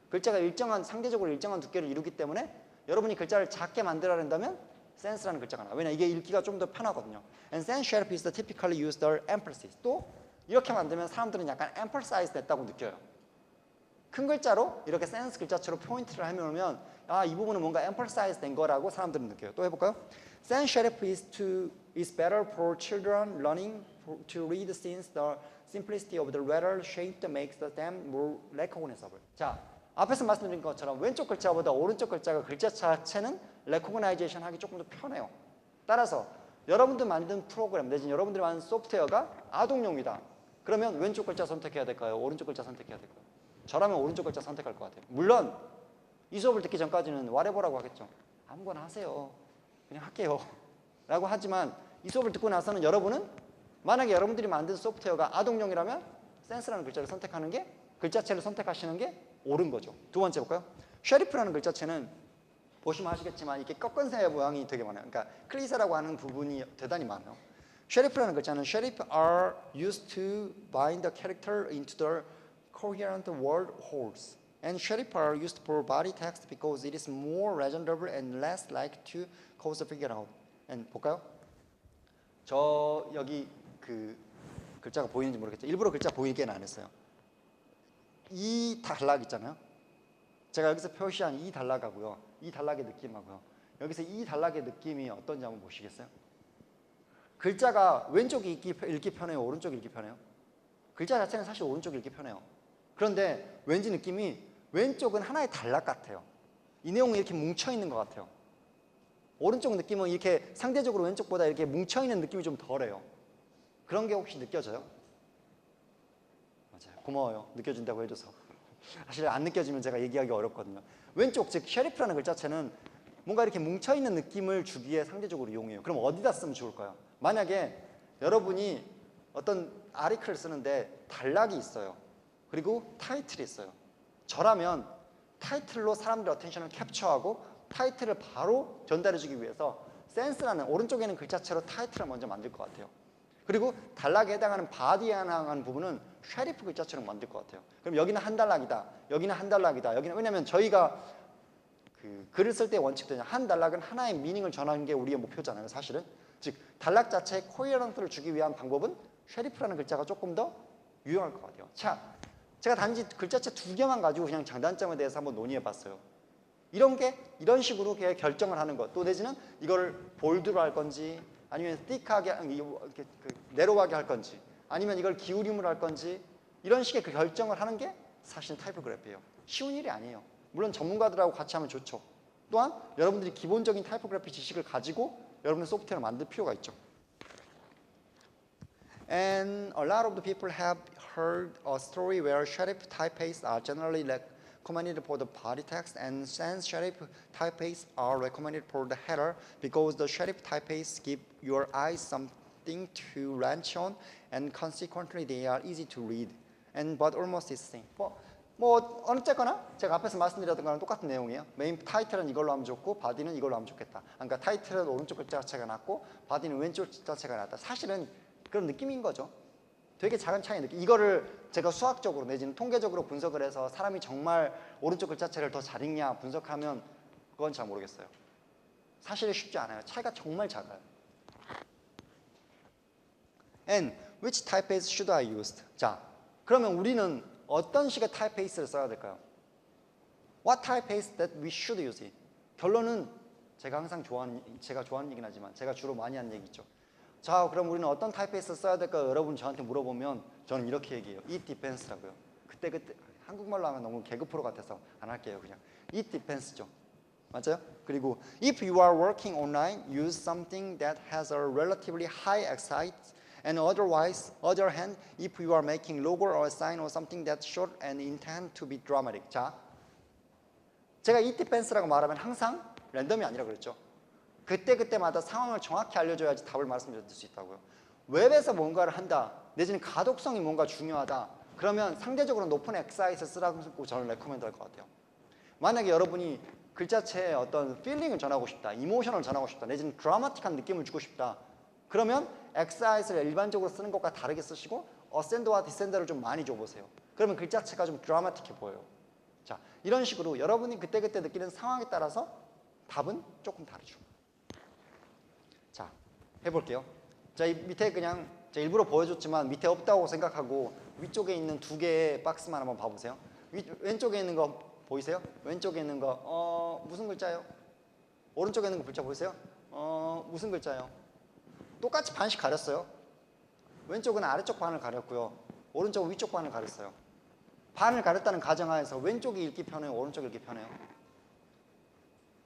글자가 상대적으로 일정한 두께를 이루기 때문에 여러분이 글자를 작게 만들어야 한다면 센스라는 글자가 나와요. 왜냐 이게 읽기가 좀 더 편하거든요. And sans serif is the typically used emphasis. 또 이렇게 만들면 사람들은 약간 emphasize 됐다고 느껴요. 큰 글자로 이렇게 센스 글자체로 포인트를 해놓으면 이 부분은 뭔가 emphasize 된 거라고 사람들은 느껴요. 또 해볼까요? Sans serif is better for children learning to read since the simplicity of the letter shape makes them more recognizable. 자, 앞에서 말씀드린 것처럼 왼쪽 글자보다 오른쪽 글자가 글자 자체는 recognition 하기 조금 더 편해요. 따라서 여러분들 만든 프로그램 내지는 여러분들이 만든 소프트웨어가 아동용이다. 그러면 왼쪽 글자 선택해야 될까요? 오른쪽 글자 선택해야 될까요? 저라면 오른쪽 글자 선택할 것 같아요. 물론 이 수업을 듣기 전까지는 whatever라고 하겠죠. 아무거나 하세요. 그냥 할게요. 라고 하지만 이 수업을 듣고 나서는 여러분은 만약에 여러분들이 만든 소프트웨어가 아동용이라면 센스라는 글자를 선택하는 게 글자체를 선택하시는 게 옳은 거죠. 두 번째 볼까요? 쉐리프라는 글자체는 보시면 아시겠지만 이렇게 꺾은 새 모양이 되게 많아요. 그러니까 클리세라고 하는 부분이 대단히 많아요. 쉐리프라는 글자는 쉐리프 are used to bind the character into the coherent word wholes. And 쉐리프 are used for body text because it is more reasonable and less like to cause a figure out. And 볼까요? 저 여기 그 글자가 보이는지 모르겠죠. 일부러 글자 보이게는 안 했어요. 이 단락 있잖아요. 제가 여기서 표시한 이 단락하고요. 이 단락의 느낌하고요. 여기서 이 단락의 느낌이 어떤지 한번 보시겠어요? 글자가 왼쪽이 읽기 편해요? 오른쪽이 읽기 편해요? 글자 자체는 사실 오른쪽이 읽기 편해요. 그런데 왠지 느낌이 왼쪽은 하나의 단락 같아요. 이 내용이 이렇게 뭉쳐있는 것 같아요. 오른쪽 느낌은 이렇게 상대적으로 왼쪽보다 이렇게 뭉쳐있는 느낌이 좀 덜해요. 그런 게 혹시 느껴져요? 맞아요. 고마워요. 느껴진다고 해줘서. 사실 안 느껴지면 제가 얘기하기 어렵거든요. 왼쪽, 즉 쉐리프라는 글자체는 뭔가 이렇게 뭉쳐있는 느낌을 주기에 상대적으로 이용해요. 그럼 어디다 쓰면 좋을까요? 만약에 여러분이 어떤 아리클을 쓰는데 단락이 있어요. 그리고 타이틀이 있어요. 저라면 타이틀로 사람들의 어텐션을 캡처하고 타이틀을 바로 전달해주기 위해서 센스라는 오른쪽에는 글자체로 타이틀을 먼저 만들 것 같아요. 그리고 단락에 해당하는 바디에 해당하는 부분은 쉐리프 글자처럼 만들 것 같아요. 그럼 여기는 한 단락이다. 여기는 한 단락이다. 여기는 왜냐하면 저희가 그 글을 쓸 때 원칙도 한 단락은 하나의 미닝을 전하는 게 우리의 목표잖아요. 사실은. 즉 단락 자체에 코헤런트를 주기 위한 방법은 쉐리프라는 글자가 조금 더 유용할 것 같아요. 자, 제가 단지 글자체 2개만 가지고 그냥 장단점에 대해서 한번 논의해봤어요. 이런 식으로 결정을 하는 것. 또 내지는 이걸 볼드로 할 건지 아니면 thick하게 이렇게 내로하게 할 건지 아니면 이걸 기울임으로 할 건지 이런 식의 그 결정을 하는 게 사실 타이포그래피예요. 쉬운 일이 아니에요. 물론 전문가들하고 같이 하면 좋죠. 또한 여러분들이 기본적인 타이포그래피 지식을 가지고 여러분의 소프트웨어를 만들 필요가 있죠. And a lot of the people have heard a story where serif typefaces are generally recommended for the body text and sans serif typefaces are recommended for the header because the serif typefaces give your eyes something to wrench on and consequently they are easy to read. And but almost the same. 어쨌거나 제가 앞에서 말씀드렸던 거랑 똑같은 내용이에요. 메인 타이틀은 이걸로 하면 좋고 바디는 이걸로 하면 좋겠다. 그러니까 타이틀은 오른쪽 글자 자체가 낫고 바디는 왼쪽 글자 자체가 낫다. 사실은 그런 느낌인 거죠. 되게 작은 차이 느낌. 이거를 제가 수학적으로 내지는 통계적으로 분석을 해서 사람이 정말 오른쪽 글자체를 더 잘 읽냐 분석하면 그건 잘 모르겠어요. 사실 쉽지 않아요. 차이가 정말 작아요. And which typeface should I use? 자, 그러면 우리는 어떤 식의 타이페이스를 써야 될까요? What typeface that we should use it? 결론은 제가 좋아하는 얘기긴 하지만 제가 주로 많이 하는 얘기죠. 자, 그럼 우리는 어떤 타이페이스를 써야 될까요? 여러분 저한테 물어보면 저는 이렇게 얘기해요. It depens라고요. 그때 한국말로 하면 너무 개그 프로 같아서 안 할게요. 그냥 It depens죠. 맞아요? 그리고 if you are working online, use something that has a relatively high excite. And other hand, if you are making logo or a sign or something that's short and intend to be dramatic. 자, 제가 it depens라고 말하면 항상 랜덤이 아니라 그랬죠. 그때마다 상황을 정확히 알려줘야지 답을 말씀드릴 수 있다고요. 웹에서 뭔가를 한다. 내지는 가독성이 뭔가 중요하다. 그러면 상대적으로 높은 엑사이트를 쓰라고 저는 레코멘드 할 것 같아요. 만약에 여러분이 글자체에 어떤 필링을 전하고 싶다, 이모션을 전하고 싶다, 내지는 드라마틱한 느낌을 주고 싶다. 그러면 엑사이트를 일반적으로 쓰는 것과 다르게 쓰시고 어센더와 디센더를 좀 많이 줘보세요. 그러면 글자체가 좀 드라마틱해 보여요. 자, 이런 식으로 여러분이 그때그때 느끼는 상황에 따라서 답은 조금 다르죠. 자, 해볼게요. 자, 이 밑에 그냥 제가 일부러 보여줬지만 밑에 없다고 생각하고 위쪽에 있는 두 개의 박스만 한번 봐보세요. 왼쪽에 있는 거 보이세요? 왼쪽에 있는 거 무슨 글자예요? 오른쪽에 있는 거 글자 보이세요? 무슨 글자예요? 똑같이 반씩 가렸어요. 왼쪽은 아래쪽 반을 가렸고요. 오른쪽은 위쪽 반을 가렸어요. 반을 가렸다는 가정하에서 왼쪽이 읽기 편해요? 오른쪽이 읽기 편해요?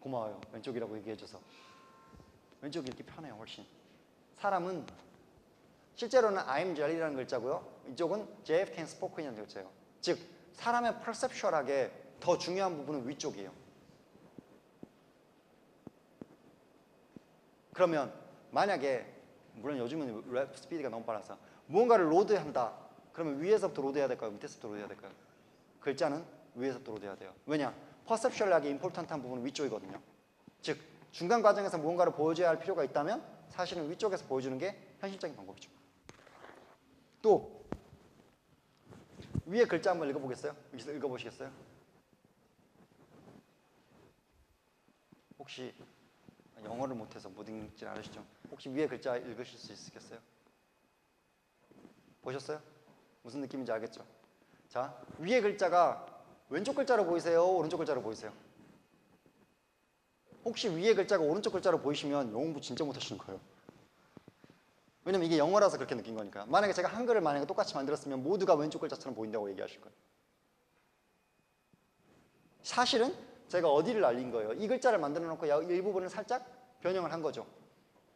고마워요. 왼쪽이라고 얘기해줘서. 왼쪽이 읽기 편해요. 훨씬. 사람은 실제로는 I'm jelly라는 글자고요. 이쪽은 JFK and spoken이라는 글자예요. 즉 사람의 perceptual하게 더 중요한 부분은 위쪽이에요. 그러면 만약에 물론 요즘은 랩 스피드가 너무 빨라서 무언가를 로드한다. 그러면 위에서부터 로드해야 될까요? 밑에서부터 로드해야 될까요? 글자는 위에서부터 로드해야 돼요. 왜냐? 퍼셉션하게 임포턴트한 부분은 위쪽이거든요. 즉 중간 과정에서 무언가를 보여줘야 할 필요가 있다면 사실은 위쪽에서 보여주는 게 현실적인 방법이죠. 또 위에 글자 한번 읽어보겠어요? 읽어보시겠어요? 혹시 영어를 못해서 못 읽진 않으시죠? 혹시 위에 글자 읽으실 수 있겠어요? 보셨어요? 무슨 느낌인지 알겠죠? 자, 위에 글자가 왼쪽 글자로 보이세요? 오른쪽 글자로 보이세요? 혹시 위에 글자가 오른쪽 글자로 보이시면 영어 공부 진짜 못하시는 거예요. 왜냐면 이게 영어라서 그렇게 느낀 거니까. 만약에 제가 한글을 만약에 똑같이 만들었으면 모두가 왼쪽 글자처럼 보인다고 얘기하실 거예요. 사실은 제가 어디를 알린 거예요? 이 글자를 만들어 놓고 일부분을 살짝 변형을 한 거죠.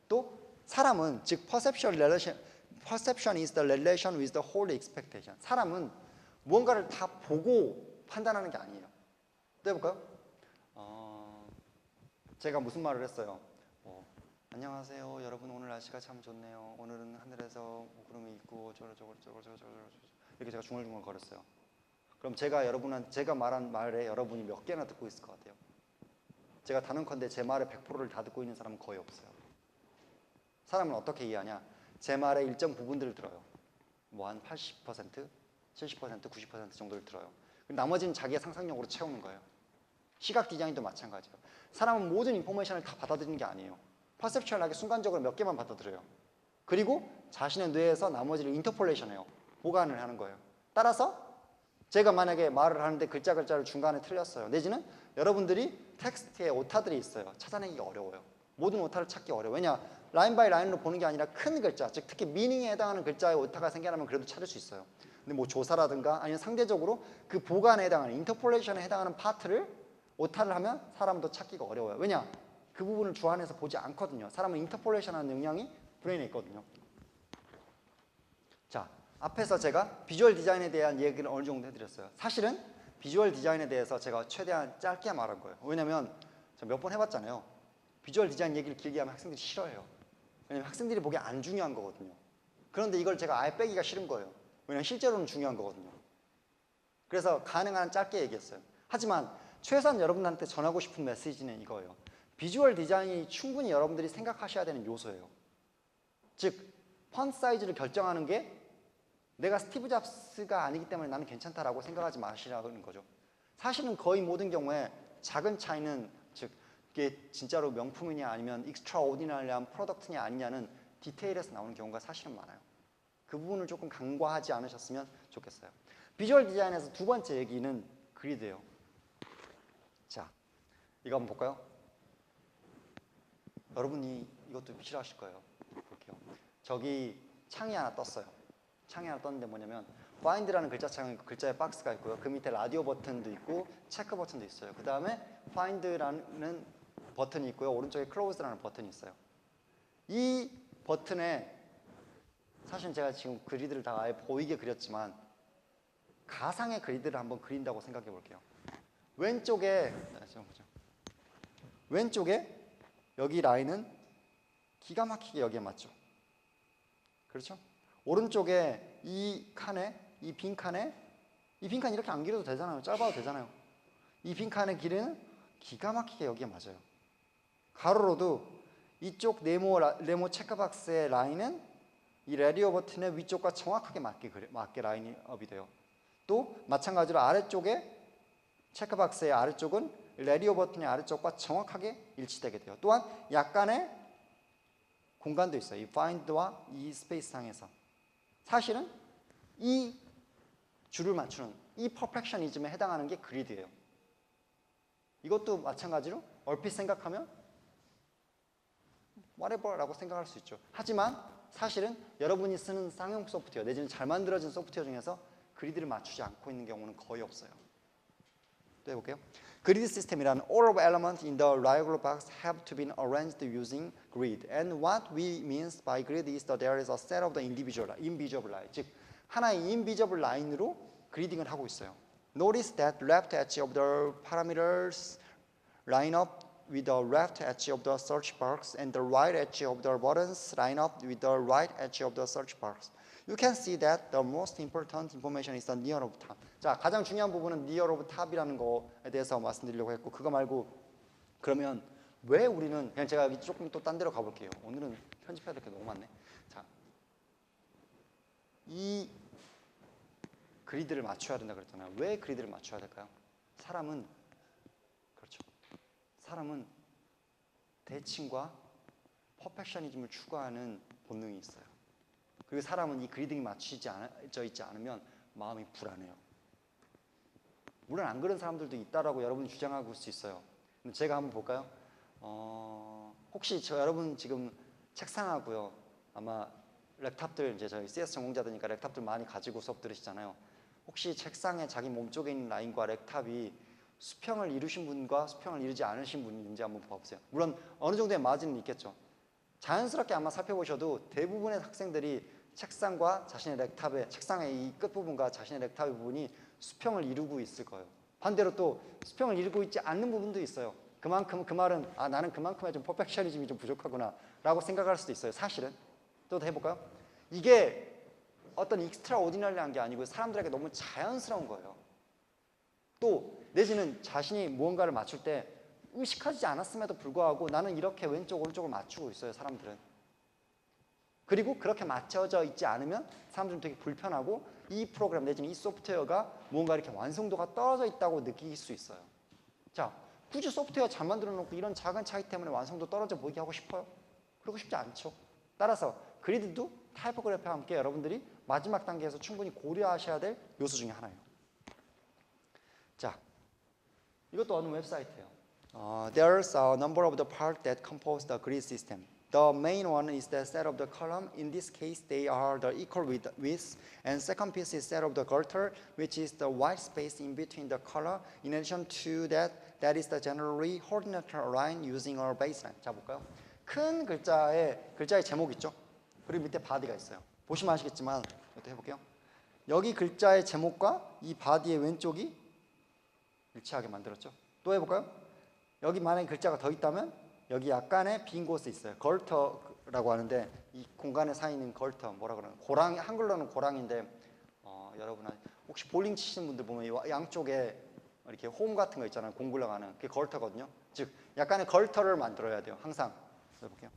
또 사람은 즉 perception is the relation with the whole expectation. 사람은 무언가를 다 보고 판단하는 게 아니에요. 또 해볼까요? 제가 무슨 말을 했어요? 안녕하세요 여러분, 오늘 날씨가 참 좋네요. 오늘은 하늘에서 구름이 있고 저러저러 이렇게 제가 중얼중얼 거렸어요. 그럼 제가 말한 말에 여러분이 몇 개나 듣고 있을 것 같아요? 제가 단언컨대 제 말의 100%를 다 듣고 있는 사람은 거의 없어요. 사람은 어떻게 이해하냐? 제 말의 일정 부분들을 들어요. 뭐 한 80%, 70%, 90% 정도를 들어요. 나머지는 자기의 상상력으로 채우는 거예요. 시각 디자인도 마찬가지예요. 사람은 모든 인포메이션을 다 받아들이는 게 아니에요. 퍼셉츄얼하게 순간적으로 몇 개만 받아들여요. 그리고 자신의 뇌에서 나머지를 인터폴레이션해요. 보관을 하는 거예요. 따라서 제가 만약에 말을 하는데 글자를 중간에 틀렸어요. 내지는 여러분들이 텍스트에 오타들이 있어요. 찾아내기가 어려워요. 모든 오타를 찾기 어려워요. 왜냐? 라인 바이 라인으로 보는 게 아니라 큰 글자, 즉 특히 미닝에 해당하는 글자에 오타가 생겨나면 그래도 찾을 수 있어요. 근데 뭐 조사라든가 아니면 상대적으로 그 보관에 해당하는 인터폴레이션에 해당하는 파트를 오타를 하면 사람도 찾기가 어려워요. 왜냐? 그 부분을 주안에서 보지 않거든요. 사람은 인터폴레이션하는 능력이 브레인에 있거든요. 자, 앞에서 제가 비주얼 디자인에 대한 얘기를 어느 정도 해드렸어요. 사실은 비주얼 디자인에 대해서 제가 최대한 짧게 말한 거예요. 왜냐면 제가 몇 번 해봤잖아요. 비주얼 디자인 얘기를 길게 하면 학생들이 싫어해요. 왜냐면 학생들이 보기에 안 중요한 거거든요. 그런데 이걸 제가 아예 빼기가 싫은 거예요. 왜냐면 실제로는 중요한 거거든요. 그래서 가능한 한 짧게 얘기했어요. 하지만 최소한 여러분한테 전하고 싶은 메시지는 이거예요. 비주얼 디자인이 충분히 여러분들이 생각하셔야 되는 요소예요. 즉, 펀트 사이즈를 결정하는 게 내가 스티브 잡스가 아니기 때문에 나는 괜찮다라고 생각하지 마시라는 거죠. 사실은 거의 모든 경우에 작은 차이는, 즉 이게 진짜로 명품이냐 아니면 익스트라오디너리한 프로덕트냐 아니냐는 디테일에서 나오는 경우가 사실은 많아요. 그 부분을 조금 간과하지 않으셨으면 좋겠어요. 비주얼 디자인에서 두 번째 얘기는 그리드예요. 자, 이거 한번 볼까요? 여러분이 이것도 싫어하실 거예요. 볼게요. 저기 창이 하나 떴어요. 창이 하나 떴는데 뭐냐면 find라는 글자창, 글자의 박스가 있고요. 그 밑에 라디오 버튼도 있고 체크 버튼도 있어요. 그 다음에 find라는 버튼이 있고요. 오른쪽에 close라는 버튼이 있어요. 이 버튼에 사실 제가 지금 그리드를 다 아예 보이게 그렸지만 가상의 그리드를 한번 그린다고 생각해 볼게요. 왼쪽에 여기 라인은 기가 막히게 여기에 맞죠? 그렇죠? 오른쪽에 이 칸에 이 빈칸에 이 빈칸 이렇게 안 길어도 되잖아요. 짧아도 되잖아요. 이 빈칸의 길이는 기가 막히게 여기에 맞아요. 가로로도 이쪽 네모 체크박스의 라인은 이 레디오 버튼의 위쪽과 정확하게 맞게 라인업이 돼요. 또 마찬가지로 아래쪽에 체크박스의 아래쪽은 레디오 버튼의 아래쪽과 정확하게 일치되게 돼요. 또한 약간의 공간도 있어요. 이 find와 이 스페이스 상에서. 사실은 이 줄을 맞추는 이 퍼펙셔니즘에 해당하는 게 그리드예요. 이것도 마찬가지로 얼핏 생각하면 whatever라고 생각할 수 있죠. 하지만 사실은 여러분이 쓰는 쌍용 소프트웨어 내지는 잘 만들어진 소프트웨어 중에서 그리드를 맞추지 않고 있는 경우는 거의 없어요. 또 해볼게요. Grid system이란 all of elements in the regular box have to be arranged using grid. And what we means by grid is that there is a set of the invisible line. 즉 하나의 invisible line으로 그리딩을 하고 있어요. Notice that left edge of the parameters line up with the left edge of the search box and the right edge of the buttons line up with the right edge of the search box. You can see that the most important information is the near of top. 자, 가장 중요한 부분은 near of top이라는 거에 대해서 말씀드리려고 했고, 그거 말고 그러면 왜 우리는 그냥 제가 여기 조금 또 딴 데로 가볼게요. 오늘은 편집해야 될 게 너무 많네. 자, 이 그리드를 맞춰야 된다 그랬잖아요. 왜 그리드를 맞춰야 될까요? 사람은 대칭과 퍼펙셔니즘을 추구하는 본능이 있어요. 그리고 사람은 이 그리딩이 맞춰져 있지 않으면 마음이 불안해요. 물론 안 그런 사람들도 있다라고 여러분이 주장하고 있을 수 있어요. 근데 제가 한번 볼까요? 혹시 여러분 지금 책상하고요. 아마 랩탑들 이제 저희 CS 전공자들이니까 랩탑들 많이 가지고 수업 들으시잖아요. 혹시 책상에 자기 몸쪽에 있는 라인과 랩탑이 수평을 이루신 분과 수평을 이루지 않으신 분인지 한번 봐보세요. 물론 어느 정도의 마진은 있겠죠. 자연스럽게 아마 살펴보셔도 대부분의 학생들이 책상과 자신의 렉탑의 책상의 이 끝부분과 자신의 렉탑의 부분이 수평을 이루고 있을 거예요. 반대로 또 수평을 이루고 있지 않는 부분도 있어요. 그만큼 그 말은 나는 그만큼의 좀 퍼펙셔니즘이 좀 부족하구나 라고 생각할 수도 있어요. 사실은 또 해볼까요? 이게 어떤 익스트라 오디너리한 게 아니고 사람들에게 너무 자연스러운 거예요. 또 내지는 자신이 무언가를 맞출 때 의식하지 않았음에도 불구하고 나는 이렇게 왼쪽 오른쪽을 맞추고 있어요. 사람들은. 그리고 그렇게 맞춰져 있지 않으면 사람들은 되게 불편하고 이 프로그램 내지는 이 소프트웨어가 무언가 이렇게 완성도가 떨어져 있다고 느낄 수 있어요. 자, 굳이 소프트웨어 잘 만들어 놓고 이런 작은 차이 때문에 완성도 떨어져 보이게 하고 싶어요? 그러고 싶지 않죠. 따라서 그리드도 타이포그래피와 함께 여러분들이 마지막 단계에서 충분히 고려하셔야 될 요소 중에 하나예요. 자, 이것도 어느 웹사이트예요. There's a number of the parts that compose the grid system. The main one is the set of the column. In this case, they are the equal width. And second piece is set of the girder, which is the white space in between the color. In addition to that, that is the generally horizontal line using our baseline. 자, 볼까요? 큰 글자의 제목 있죠? 그리고 밑에 바디가 있어요. 보시면 아시겠지만 이것도 해볼게요. 여기 글자의 제목과 이 바디의 왼쪽이 일치하게 만들었죠. 또 해볼까요? 여기 만약에 글자가 더 있다면 여기 약간의 빈 곳이 있어요. 걸터라고 하는데 이 공간에 사 있는 걸터 뭐라 그러나 고랑 한글로는 고랑인데 여러분 혹시 볼링 치시는 분들 보면 양쪽에 이렇게 홈 같은 거 있잖아요. 공 굴러가는 그게 걸터거든요. 즉 약간의 걸터를 만들어야 돼요. 항상 해볼게요.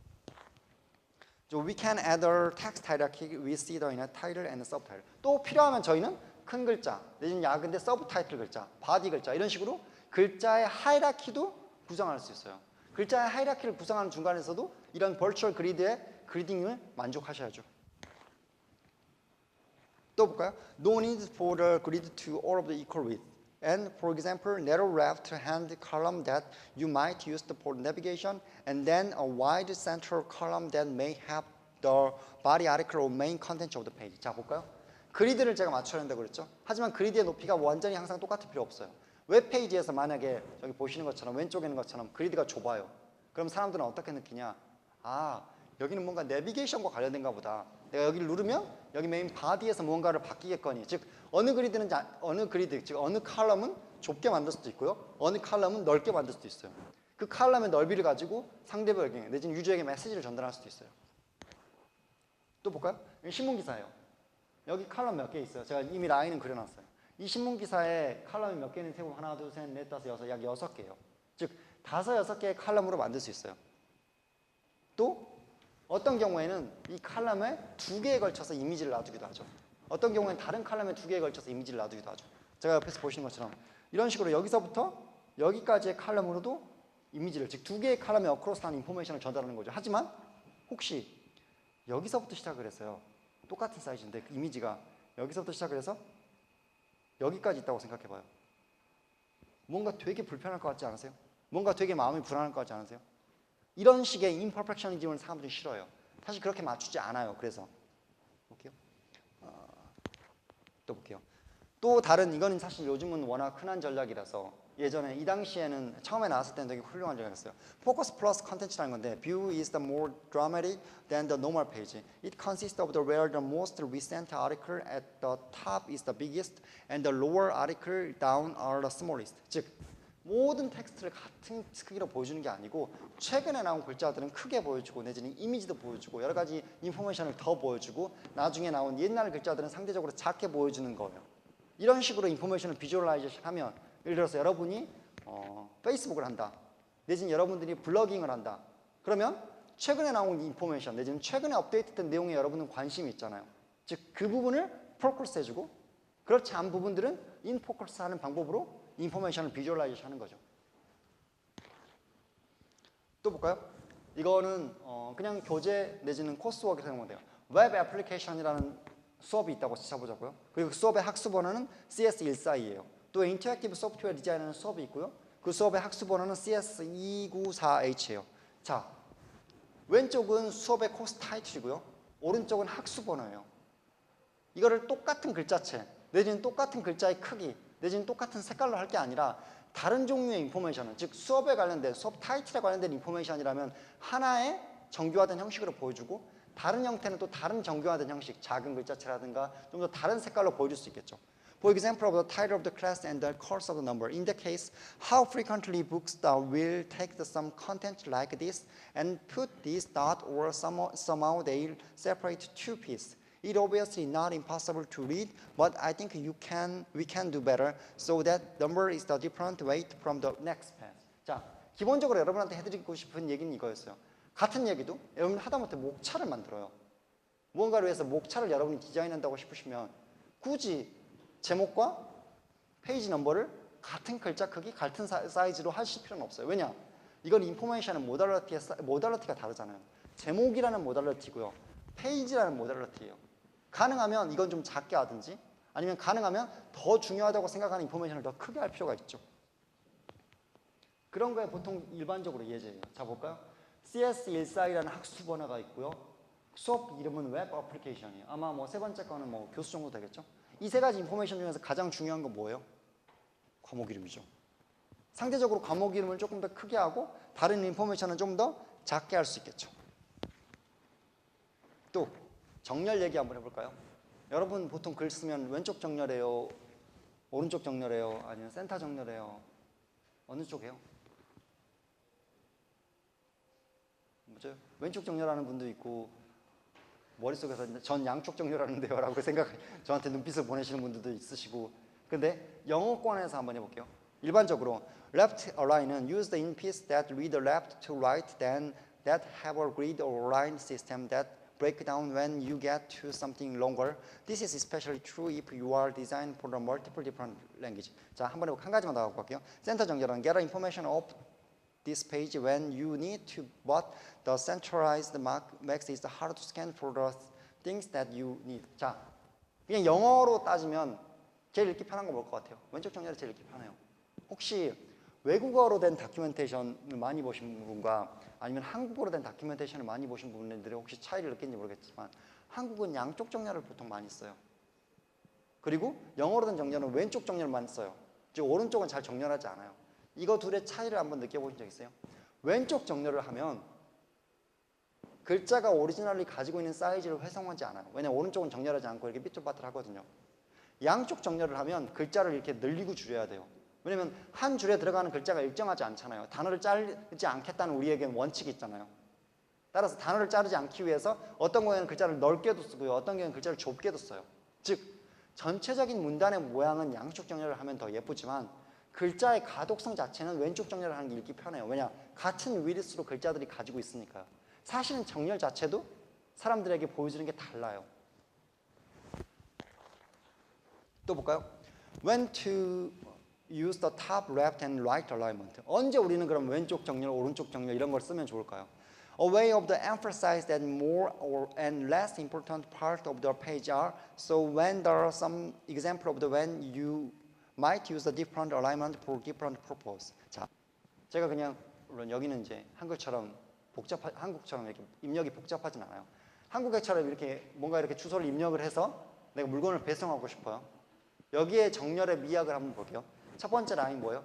So we can add a text hierarchy. We see the title and subtitle. 또 필요하면 저희는 큰 글자, 내지는 야근데 서브타이틀 글자, 바디 글자 이런 식으로 글자의 하이라키도 구성할 수 있어요. 글자의 하이라키를 구성하는 중간에서도 이런 버추얼 그리드의 그리딩을 만족하셔야죠. 또 볼까요? No need for the grid to all of the equal width. And for example, narrow left-hand column that you might use for navigation, and then a wide central column that may have the body article or main content of the page. 자, 볼까요? 그리드를 제가 맞춰야 한다고 그랬죠? 하지만 그리드의 높이가 완전히 항상 똑같을 필요 없어요. 웹페이지에서 만약에 저기 보시는 것처럼 왼쪽에 있는 것처럼 그리드가 좁아요. 그럼 사람들은 어떻게 느끼냐? 여기는 뭔가 내비게이션과 관련된가 보다. 내가 여기를 누르면 여기 메인 바디에서 무언가를 바뀌겠거니. 즉 어느 그리드, 즉 어느 칼럼은 좁게 만들 수도 있고요. 어느 칼럼은 넓게 만들 수도 있어요. 그 칼럼의 넓이를 가지고 상대방에게 내지는 유저에게 메시지를 전달할 수도 있어요. 또 볼까요? 신문 기사예요. 여기 칼럼 몇 개 있어요. 제가 이미 라인은 그려놨어요. 이 신문 기사에 칼럼이 몇 개 있는지 세고 하나, 둘, 셋, 넷, 다섯, 여섯, 약 6개예요. 즉 다섯, 여섯 개의 칼럼으로 만들 수 있어요. 또 어떤 경우에는 이 칼럼에 2개에 걸쳐서 이미지를 놔두기도 하죠. 어떤 경우에는 다른 칼럼에 2개에 걸쳐서 이미지를 놔두기도 하죠. 제가 옆에서 보시는 것처럼 이런 식으로 여기서부터 여기까지의 칼럼으로도 이미지를, 즉 2개의 칼럼에 어크로스한 인포메이션을 전달하는 거죠. 하지만 혹시 여기서부터 시작을 했어요. 똑같은 사이즈인데 그 이미지가 여기서부터 시작을 해서 여기까지 있다고 생각해봐요. 뭔가 되게 불편할 것 같지 않으세요? 뭔가 되게 마음이 불안할 것 같지 않으세요? 이런 식의 임퍼펙셔니즘을 사람들이 싫어요. 사실 그렇게 맞추지 않아요. 그래서 볼게요. 또 볼게요. 또 다른, 이거는 사실 요즘은 워낙 흔한 전략이라서 예전에 이 당시에는 처음에 나왔을 때는 되게 훌륭한 전략이었어요. Focus plus content라는 건데 View is the more dramatic than the normal page. It consists of the where the most recent article at the top is the biggest and the lower article down are the smallest. 즉 모든 텍스트를 같은 크기로 보여주는 게 아니고 최근에 나온 글자들은 크게 보여주고 내지는 이미지도 보여주고 여러 가지 인포메이션을 더 보여주고 나중에 나온 옛날 글자들은 상대적으로 작게 보여주는 거예요. 이런 식으로 인포메이션을 비주얼라이제이션 하면, 예를 들어서 여러분이 페이스북을 한다, 내지는 여러분들이 블로깅을 한다. 그러면 최근에 나온 인포메이션 내지는 최근에 업데이트된 내용에 여러분은 관심이 있잖아요. 즉 그 부분을 포커스 해주고 그렇지 않은 부분들은 인포커스 하는 방법으로 인포메이션을 비주얼라이제이션 하는 거죠. 또 볼까요? 이거는 그냥 교재 내지는 코스워크를 생각하면 돼요. 웹 애플리케이션이라는 수업이 있다고 찾아보자고요. 그리고 그 수업의 학습 번호는 CS14이에요. 또 인터랙티브 소프트웨어 디자인이라는 수업이 있고요. 그 수업의 학습 번호는 CS294H예요. 자, 왼쪽은 수업의 코스 타이틀이고요. 오른쪽은 학습 번호예요. 이거를 똑같은 글자체 내지는 똑같은 글자의 크기 내지는 똑같은 색깔로 할 게 아니라 다른 종류의 인포메이션은, 즉 수업에 관련된, 수업 타이틀에 관련된 인포메이션이라면 하나의 정교화된 형식으로 보여주고 다른 형태는 또 다른 정교화된 형식, 작은 글자체라든가 좀 더 다른 색깔로 보여줄 수 있겠죠. For example, of the title of the class and the course of the number. In the case, how frequently books will take some content like this and put this dot or somehow they'll separate two pieces. It obviously not impossible to read, but I think we can do better so that number is the different weight from the next page. 자, 기본적으로 여러분한테 해드리고 싶은 얘기는 이거였어요. 같은 얘기도 여러분 하다못해 목차를 만들어요. 무언가를 위해서 목차를 여러분이 디자인한다고 싶으시면 굳이 제목과 페이지 넘버를 같은 글자 크기, 같은 사이즈로 하실 필요는 없어요. 왜냐? 이건 인포메이션의 모달리티가 다르잖아요. 제목이라는 모달리티고요. 페이지라는 모달리티예요. 가능하면 이건 좀 작게 하든지 아니면 가능하면 더 중요하다고 생각하는 인포메이션을 더 크게 할 필요가 있죠. 그런 거에 보통 일반적으로 예제예요. 자, 볼까요? CS14이라는 학습 번호가 있고요. 수업 이름은 웹 애플리케이션이에요. 아마 뭐 세 번째 거는 뭐 교수 정도 되겠죠? 이 세 가지 인포메이션 중에서 가장 중요한 건 뭐예요? 과목 이름이죠. 상대적으로 과목 이름을 조금 더 크게 하고 다른 인포메이션은 좀 더 작게 할 수 있겠죠. 또 정렬 얘기 한번 해볼까요? 여러분 보통 글 쓰면 왼쪽 정렬해요? 오른쪽 정렬해요? 아니면 센터 정렬해요? 어느 쪽이에요? 뭐죠? 왼쪽 정렬하는 분도 있고 머릿속에서 전 양쪽 정렬하는데요 라고 저한테 눈빛을 보내시는 분들도 있으시고. 근데 영어권에서 한번 해볼게요. 일반적으로 left align은 use the in-piece that read left to right then that have a grid or line system that break down when you get to something longer. This is especially true if you are designed for the multiple different language. 자, 한번 해볼게요. 한 가지만 더 하고 갈게요. 센터 정렬은 get information off this page when you need to, but the centralized max is hard to scan for the things that you need. 자, 그냥 영어로 따지면 제일 읽기 편한 거 뭘 것 같아요? 왼쪽 정렬이 제일 읽기 편해요. 혹시 외국어로 된 다큐멘테이션을 많이 보신 분과 아니면 한국어로 된 다큐멘테이션을 많이 보신 분들이 혹시 차이를 느끼는지 모르겠지만 한국은 양쪽 정렬을 보통 많이 써요. 그리고 영어로 된 정렬은 왼쪽 정렬만 써요. 즉 오른쪽은 잘 정렬하지 않아요. 이거 둘의 차이를 한번 느껴보신 적 있어요? 왼쪽 정렬을 하면 글자가 오리지널리 가지고 있는 사이즈를 회성하지 않아요. 왜냐면 오른쪽은 정렬하지 않고 이렇게 삐뚤빠뚤하거든요. 양쪽 정렬을 하면 글자를 이렇게 늘리고 줄여야 돼요. 왜냐면 한 줄에 들어가는 글자가 일정하지 않잖아요. 단어를 자르지 않겠다는 우리에게는 원칙이 있잖아요. 따라서 단어를 자르지 않기 위해서 어떤 경우에는 글자를 넓게도 쓰고요. 어떤 경우에는 글자를 좁게도 써요. 즉 전체적인 문단의 모양은 양쪽 정렬을 하면 더 예쁘지만 글자의 가독성 자체는 왼쪽 정렬을 하는 게 읽기 편해요. 왜냐? 같은 위드스로 글자들이 가지고 있으니까요. 사실은 정렬 자체도 사람들에게 보여주는 게 달라요. 또 볼까요? When to use the top left and right alignment. 언제 우리는 그럼 왼쪽 정렬, 오른쪽 정렬 이런 걸 쓰면 좋을까요? A way of the emphasize that more or and less important part of the page are. So when there are some example of the when you might use a different alignment for different purpose. 자, 제가 그냥 물론 여기는 이제 한국처럼 이렇게 입력이 복잡하진 않아요. 한국처럼 이렇게 뭔가 이렇게 주소를 입력을 해서 내가 물건을 배송하고 싶어요. 여기에 정렬의 미학을 한번 볼게요. 첫 번째 라인 뭐예요?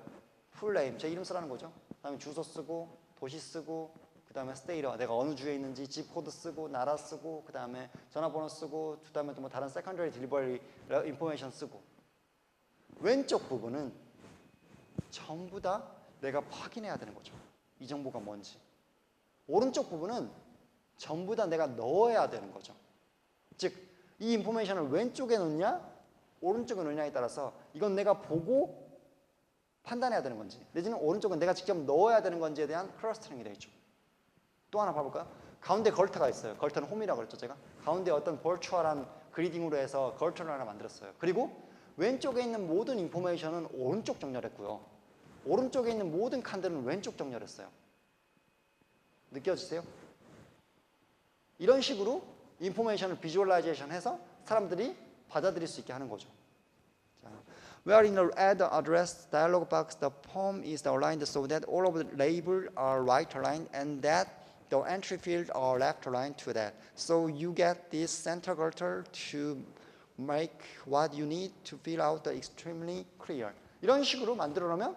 풀네임, 제 이름 쓰라는 거죠. 그다음에 주소 쓰고 도시 쓰고 그다음에 스테이터, 내가 어느 주에 있는지 집 코드 쓰고 나라 쓰고 그다음에 전화번호 쓰고 그다음에 또 뭐 다른 세컨더리 딜리버리 인포메이션 쓰고. 왼쪽 부분은 전부 다 내가 확인해야 되는 거죠. 이 정보가 뭔지. 오른쪽 부분은 전부 다 내가 넣어야 되는 거죠. 즉, 이 인포메이션을 왼쪽에 넣냐 오른쪽에 넣냐에 따라서 이건 내가 보고 판단해야 되는 건지 내지는 오른쪽은 내가 직접 넣어야 되는 건지에 대한 클러스터링이 되어 있죠. 또 하나 봐볼까요? 가운데 걸터가 있어요. 걸터는 홈이라고 그랬죠, 제가. 가운데 어떤 버추얼한 그리딩으로 해서 걸터를 하나 만들었어요. 그리고 왼쪽에 있는 모든 인포메이션은 오른쪽 정렬했고요. 오른쪽에 있는 모든 칸들은 왼쪽 정렬했어요. 느껴지세요? 이런 식으로 인포메이션을 비주얼라이제이션 해서 사람들이 받아들일 수 있게 하는 거죠. 자, where in the add address dialog box the form is aligned so that all of the labels are right aligned and that the entry field are left aligned to that. So you get this center gutter to make what you need to fill out the extremely clear. 이런 식으로 만들어 놓으면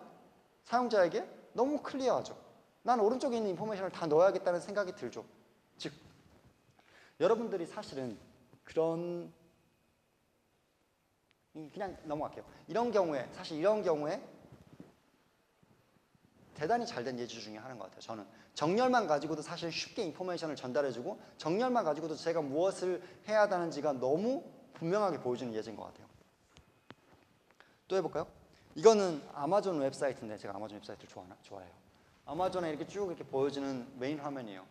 사용자에게 너무 클리어하죠. 난 오른쪽에 있는 인포메이션을 다 넣어야겠다는 생각이 들죠. 즉, 여러분들이 사실은 그런 그냥 넘어갈게요. 이런 경우에 사실 이런 경우에 대단히 잘된 예주 중에 하나인 것 같아요. 저는 정렬만 가지고도 사실 쉽게 인포메이션을 전달해주고 정렬만 가지고도 제가 무엇을 해야 하는지가 너무 분명하게 보여주는 예제인 것 같아요. 또 해볼까요? 이거는 아마존 웹사이트인데 제가 아마존 웹사이트를 좋아해요. 아마존에 이렇게 쭉 이렇게 보여주는 메인 화면이에요.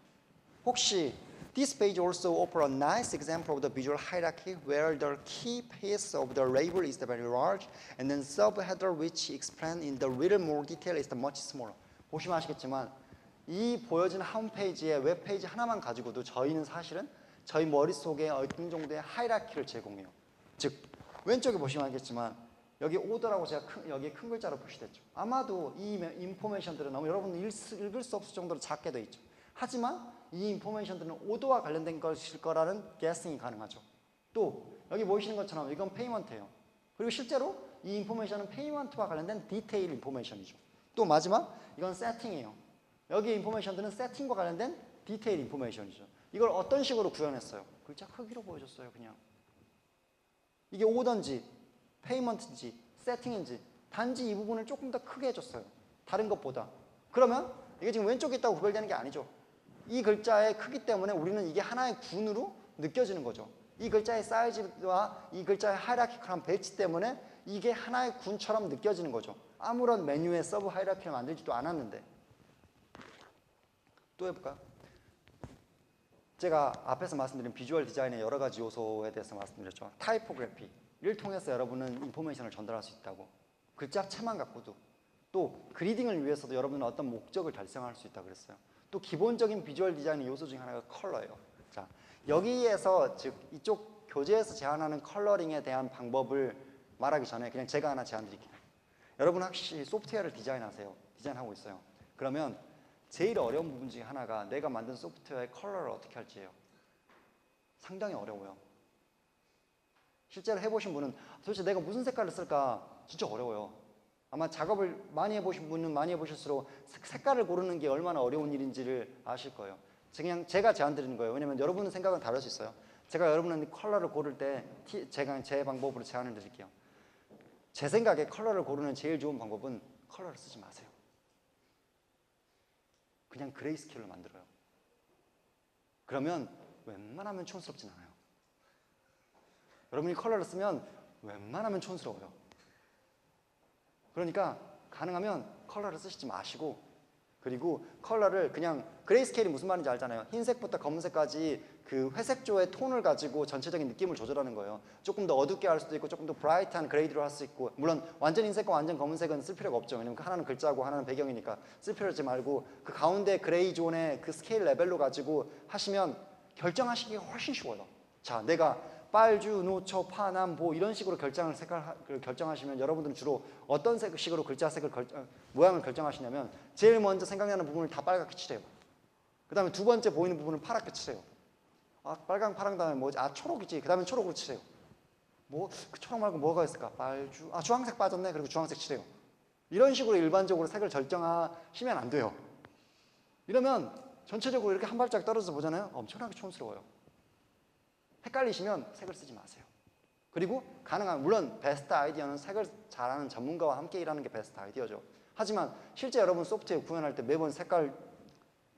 혹시 This page also offers a nice example of the visual hierarchy where the key piece of the label is very large and then subheader which explains in the little more detail is much smaller. 보시면 아시겠지만 이 보여지는 홈페이지의 웹페이지 하나만 가지고도 저희는 사실은 저희 머릿속에 어떤 정도의 하이라키를 제공해요. 즉 왼쪽에 보시면 알겠지만 여기 오더라고 제가 여기에 큰 글자로 표시됐죠. 아마도 이 인포메이션들은 너무 여러분 읽을 수 없을 정도로 작게 되어 있죠. 하지만 이 인포메이션들은 오더와 관련된 것일 거라는 guessing이 가능하죠. 또 여기 보이시는 것처럼 이건 페이먼트예요. 그리고 실제로 이 인포메이션은 페이먼트와 관련된 디테일 인포메이션이죠. 또 마지막 이건 세팅이에요. 여기 인포메이션들은 세팅과 관련된 디테일 인포메이션이죠. 이걸 어떤 식으로 구현했어요? 글자 크기로 보여줬어요. 그냥 이게 오더인지 페이먼트인지 세팅인지 단지 이 부분을 조금 더 크게 해줬어요. 다른 것보다. 그러면 이게 지금 왼쪽에 있다고 구별되는 게 아니죠. 이 글자의 크기 때문에 우리는 이게 하나의 군으로 느껴지는 거죠. 이 글자의 사이즈와 이 글자의 하이라키컬한 배치 때문에 이게 하나의 군처럼 느껴지는 거죠. 아무런 메뉴의 서브 하이라키를 만들지도 않았는데. 또 해볼까요? 제가 앞에서 말씀드린 비주얼 디자인의 여러 가지 요소에 대해서 말씀드렸죠. 타이포그래피를 통해서 여러분은 인포메이션을 전달할 수 있다고. 글자체만 갖고도. 또 그리딩을 위해서도 여러분은 어떤 목적을 달성할 수 있다고 그랬어요. 또 기본적인 비주얼 디자인의 요소 중에 하나가 컬러예요. 자, 여기에서 즉 이쪽 교재에서 제안하는 컬러링에 대한 방법을 말하기 전에 그냥 제가 하나 제안 드릴게요. 여러분 혹시 소프트웨어를 디자인하고 있어요. 그러면 제일 어려운 부분 중에 하나가 내가 만든 소프트웨어의 컬러를 어떻게 할지예요. 상당히 어려워요. 실제로 해보신 분은 도대체 내가 무슨 색깔을 쓸까 진짜 어려워요. 아마 작업을 많이 해보신 분은 많이 해보실수록 색깔을 고르는 게 얼마나 어려운 일인지를 아실 거예요. 그냥 제가 제안 드리는 거예요. 왜냐면 여러분의 생각은 다를 수 있어요. 제가 여러분의 컬러를 고를 때 제가 제 방법으로 제안을 드릴게요. 제 생각에 컬러를 고르는 제일 좋은 방법은 컬러를 쓰지 마세요. 그냥 그레이스케일로 만들어요. 그러면 웬만하면 촌스럽진 않아요. 여러분이 컬러를 쓰면 웬만하면 촌스러워요. 그러니까 가능하면 컬러를 쓰시지 마시고, 그리고 컬러를 그냥 그레이스케일이 무슨 말인지 알잖아요. 흰색부터 검은색까지 그 회색조의 톤을 가지고 전체적인 느낌을 조절하는 거예요. 조금 더 어둡게 할 수도 있고 조금 더 브라이트한 그레이드로 할 수 있고, 물론 완전 흰색과 완전 검은색은 쓸 필요가 없죠. 왜냐면 하나는 글자고 하나는 배경이니까 쓸 필요 없지 말고 그 가운데 그레이 존의 그 스케일 레벨로 가지고 하시면 결정하시기가 훨씬 쉬워요. 자, 내가 빨주, 노초, 파남, 보 이런 식으로 색깔을 결정하시면 여러분들은 주로 어떤 식으로 글자 색을 모양을 결정하시냐면 제일 먼저 생각나는 부분을 다 빨갛게 칠해요. 그 다음에 두 번째 보이는 부분을 파랗게 칠해요. 아, 빨강, 파랑 다음에 뭐지? 아, 초록이지. 그 다음에 초록으로 칠해요. 그 초록 말고 뭐가 있을까? 빨주, 아, 주황색 빠졌네. 그리고 주황색 칠해요. 이런 식으로 일반적으로 색을 결정하시면 안 돼요. 이러면 전체적으로 이렇게 한 발짝 떨어져서 보잖아요. 엄청나게 촌스러워요. 헷갈리시면 색을 쓰지 마세요. 그리고 가능한, 물론 베스트 아이디어는 색을 잘하는 전문가와 함께 일하는 게 베스트 아이디어죠. 하지만 실제 여러분 소프트웨어 구현할 때 매번 색깔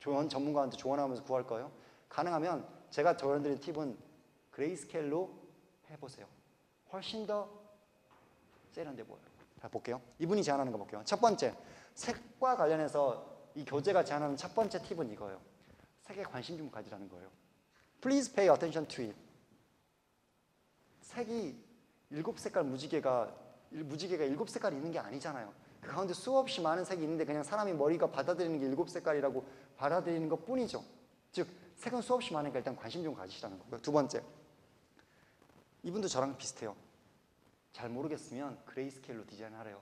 전문가한테 조언하면서 구할 거예요. 가능하면 제가 조언드린 팁은 그레이스케일로 해보세요. 훨씬 더 세련돼 보여요. 자, 볼게요. 이분이 제안하는 거 볼게요. 첫 번째, 색과 관련해서 이 교재가 제안하는 첫 번째 팁은 이거예요. 색에 관심 좀 가지라는 거예요. Please pay attention to it. 색이 일곱 색깔 무지개가 일곱 색깔이 있는 게 아니잖아요. 그 가운데 수없이 많은 색이 있는데 그냥 사람이 머리가 받아들이는 게 일곱 색깔이라고 받아들이는 것 뿐이죠. 즉 색은 수없이 많으니까 일단 관심 좀 가지시라는 거고요. 두 번째, 이분도 저랑 비슷해요. 잘 모르겠으면 그레이스케일로 디자인하래요.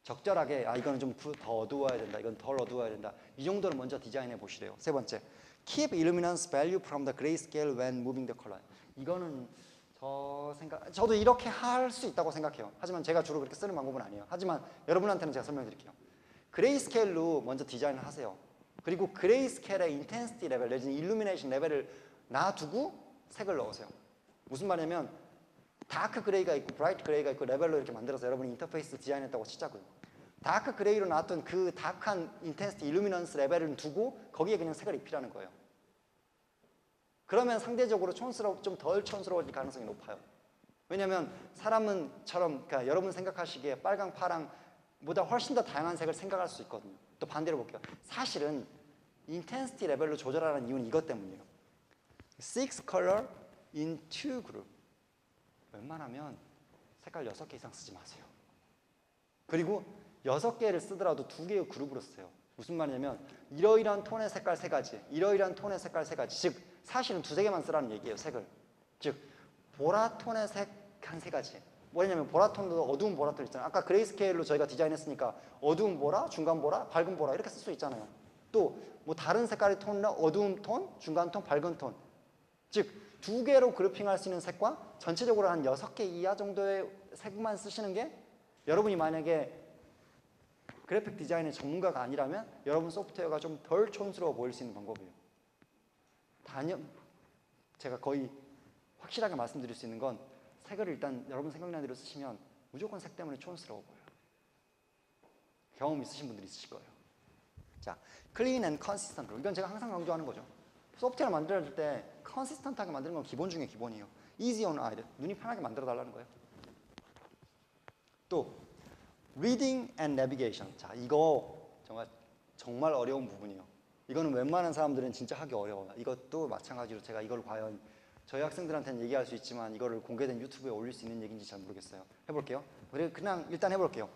적절하게, 아, 이거는 좀 더 어두워야 된다, 이건 덜 어두워야 된다, 이 정도는 먼저 디자인해 보시래요. 세 번째, keep illuminance value from the grayscale when moving the color. 이거는 저도 이렇게 할 수 있다고 생각해요. 하지만 제가 주로 그렇게 쓰는 방법은 아니에요. 하지만 여러분한테는 제가 설명드릴게요. 그레이스케일로 먼저 디자인을 하세요. 그리고 그레이스케일의 인텐시티 레벨 내지는 일루미네이션 레벨을 놔두고 색을 넣으세요. 무슨 말이냐면 다크 그레이가 있고 브라이트 그레이가 있고 레벨로 이렇게 만들어서 여러분이 인터페이스 디자인했다고 치자고요. 다크 그레이로 놨던 그 다크한 인텐시티 일루미넌스 레벨을 두고 거기에 그냥 색을 입히라는 거예요. 그러면 상대적으로 좀 덜 촌스러워질 가능성이 높아요. 왜냐하면 그러니까 여러분 생각하시기에 빨강, 파랑보다 훨씬 더 다양한 색을 생각할 수 있거든요. 또 반대로 볼게요. 사실은 인텐시티 레벨로 조절하는 이유는 이것 때문이에요. 6 color in 2 group. 웬만하면 색깔 6개 이상 쓰지 마세요. 그리고 6개를 쓰더라도 2개의 그룹으로 쓰세요. 무슨 말이냐면 이러이러한 톤의 색깔 3가지, 이러이러한 톤의 색깔 3가지. 즉 사실은 2-3개만 쓰라는 얘기예요. 색을. 즉 보라톤의 색 한 3가지. 뭐냐면 보라톤도 어두운 보라톤 있잖아요. 아까 그레이스케일로 저희가 디자인했으니까 어두운 보라, 중간 보라, 밝은 보라 이렇게 쓸 수 있잖아요. 또 뭐 다른 색깔의 톤이나 어두운 톤, 중간 톤, 밝은 톤. 즉 2개로 그룹핑할 수 있는 색과 전체적으로 한 6개 이하 정도의 색만 쓰시는 게 여러분이 만약에 그래픽 디자인의 전문가가 아니라면 여러분 소프트웨어가 좀 덜 촌스러워 보일 수 있는 방법이에요. 제가 거의 확실하게 말씀드릴 수 있는 건 색을 일단 여러분 생각나는 대로 쓰시면 무조건 색 때문에 촌스러워 보여요. 경험 있으신 분들이 있으실 거예요. 자, clean and consistent. 이건 제가 항상 강조하는 거죠. 소프트웨어를 만들어줄 때 컨시스턴트하게 만드는 건 기본 중에 기본이에요. easy on eye. 눈이 편하게 만들어 달라는 거예요. 또 reading and navigation. 자, 이거 정말 어려운 부분이에요. 이거는 웬만한 사람들은 진짜 하기 어려워요. 이것도 마찬가지로 제가 이걸 과연 저희 학생들한테는 얘기할 수 있지만 이거를 공개된 유튜브에 올릴 수 있는 얘기인지 잘 모르겠어요. 해볼게요. 그냥 일단 해볼게요.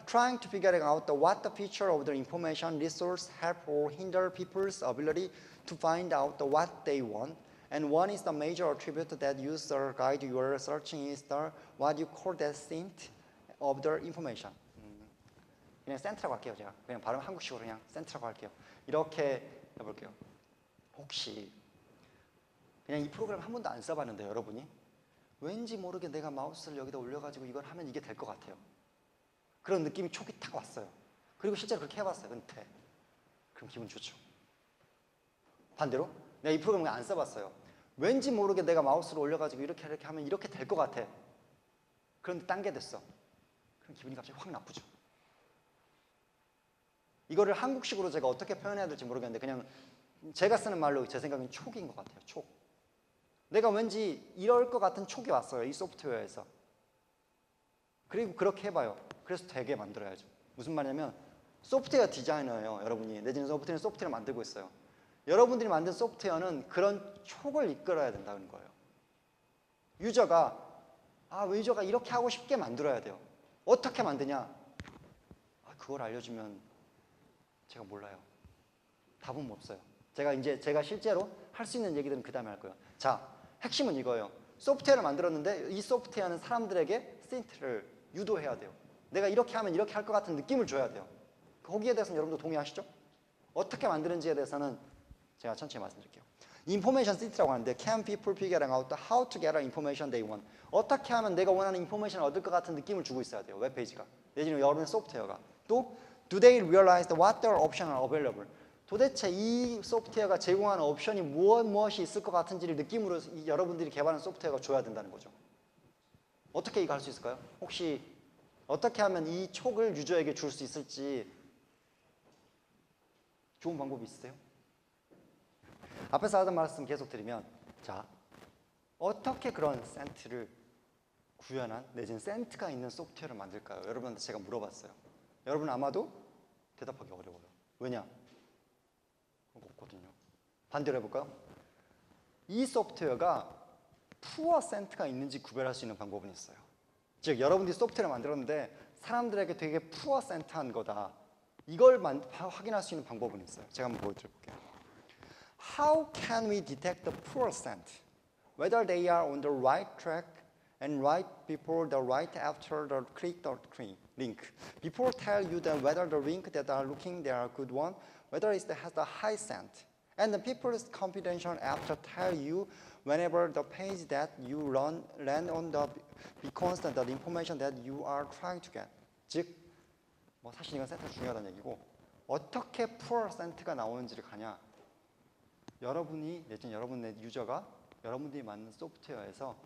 Trying to figure out what the feature of the information resource help or hinder people's ability to find out what they want, and one is the major attribute that user guide your searching is the what you call the scent of the information. 그냥 센트라고 할게요. 제가 그냥 발음 한국식으로 그냥 센트라고 할게요. 이렇게 해볼게요. 혹시 그냥 이 프로그램 한 번도 안 써봤는데 여러분이 왠지 모르게 내가 마우스를 여기다 올려가지고 이걸 하면 이게 될 것 같아요. 그런 느낌이 촉이 탁 왔어요. 그리고 실제로 그렇게 해봤어요. 근데 돼. 그럼 기분 좋죠. 반대로 내가 이 프로그램을 안 써봤어요. 왠지 모르게 내가 마우스를 올려가지고 이렇게 하면 이렇게 될 것 같아. 그런데 딴 게 됐어. 그럼 기분이 갑자기 확 나쁘죠. 이거를 한국식으로 제가 어떻게 표현해야 될지 모르겠는데 그냥 제가 쓰는 말로 제 생각엔 촉인 것 같아요. 촉. 내가 왠지 이럴 것 같은 촉이 왔어요. 이 소프트웨어에서. 그리고 그렇게 해봐요. 그래서 되게 만들어야죠. 무슨 말이냐면 소프트웨어 디자이너예요. 여러분이. 내지는 소프트웨어를 만들고 있어요. 여러분들이 만든 소프트웨어는 그런 촉을 이끌어야 된다는 거예요. 유저가 이렇게 하고 싶게 만들어야 돼요. 어떻게 만드냐? 그걸 알려주면 제가 몰라요. 답은 없어요. 제가 실제로 할 수 있는 얘기들은 그 다음에 할 거예요. 자, 핵심은 이거예요. 소프트웨어를 만들었는데 이 소프트웨어는 사람들에게 센트를 유도해야 돼요. 내가 이렇게 하면 이렇게 할 것 같은 느낌을 줘야 돼요. 거기에 대해서는 여러분도 동의하시죠? 어떻게 만드는지에 대해서는 제가 천천히 말씀드릴게요. 인포메이션 시티라고 하는데 Can people figure out how to get the information they want? 어떻게 하면 내가 원하는 인포메이션을 얻을 것 같은 느낌을 주고 있어야 돼요. 웹페이지가. 내지는 여러분의 소프트웨어가. 또 Do they realize what their options are available? 도대체 이 소프트웨어가 제공하는 옵션이 무엇이 있을 것 같은지를 느낌으로 여러분들이 개발한 소프트웨어가 줘야 된다는 거죠. 어떻게 이거 할 수 있을까요? 혹시 어떻게 하면 이 촉을 유저에게 줄 수 있을지 좋은 방법이 있으세요? 앞에서 하던 말씀 계속 드리면 자, 어떻게 그런 센트를 구현한 내지는 센트가 있는 소프트웨어를 만들까요? 여러분한테 제가 물어봤어요. 여러분 아마도 대답하기 어려워요. 왜냐? 없거든요. 반대로 해볼까요? 이 소프트웨어가 푸어 센트가 있는지 구별할 수 있는 방법은 있어요. 즉 여러분들이 소프트웨어를 만들었는데 사람들에게 되게 푸어 센트한 거다. 이걸 확인할 수 있는 방법은 있어요. 제가 한번 보여드릴게요. How can we detect the poor scent? Whether they are on the right track and right before the right after the click the link. Before tell you that whether the link that are looking they are a good one, whether it has a high scent. And the people's confidential after tell you whenever the page that you land on the becomes the information that you are trying to get. 즉, 사실 이건 센트가 중요하다는 얘기고 어떻게 poor 센트가 나오는지를 가냐? 여러분이 내지는 여러분의 유저가 여러분들이 만든 소프트웨어에서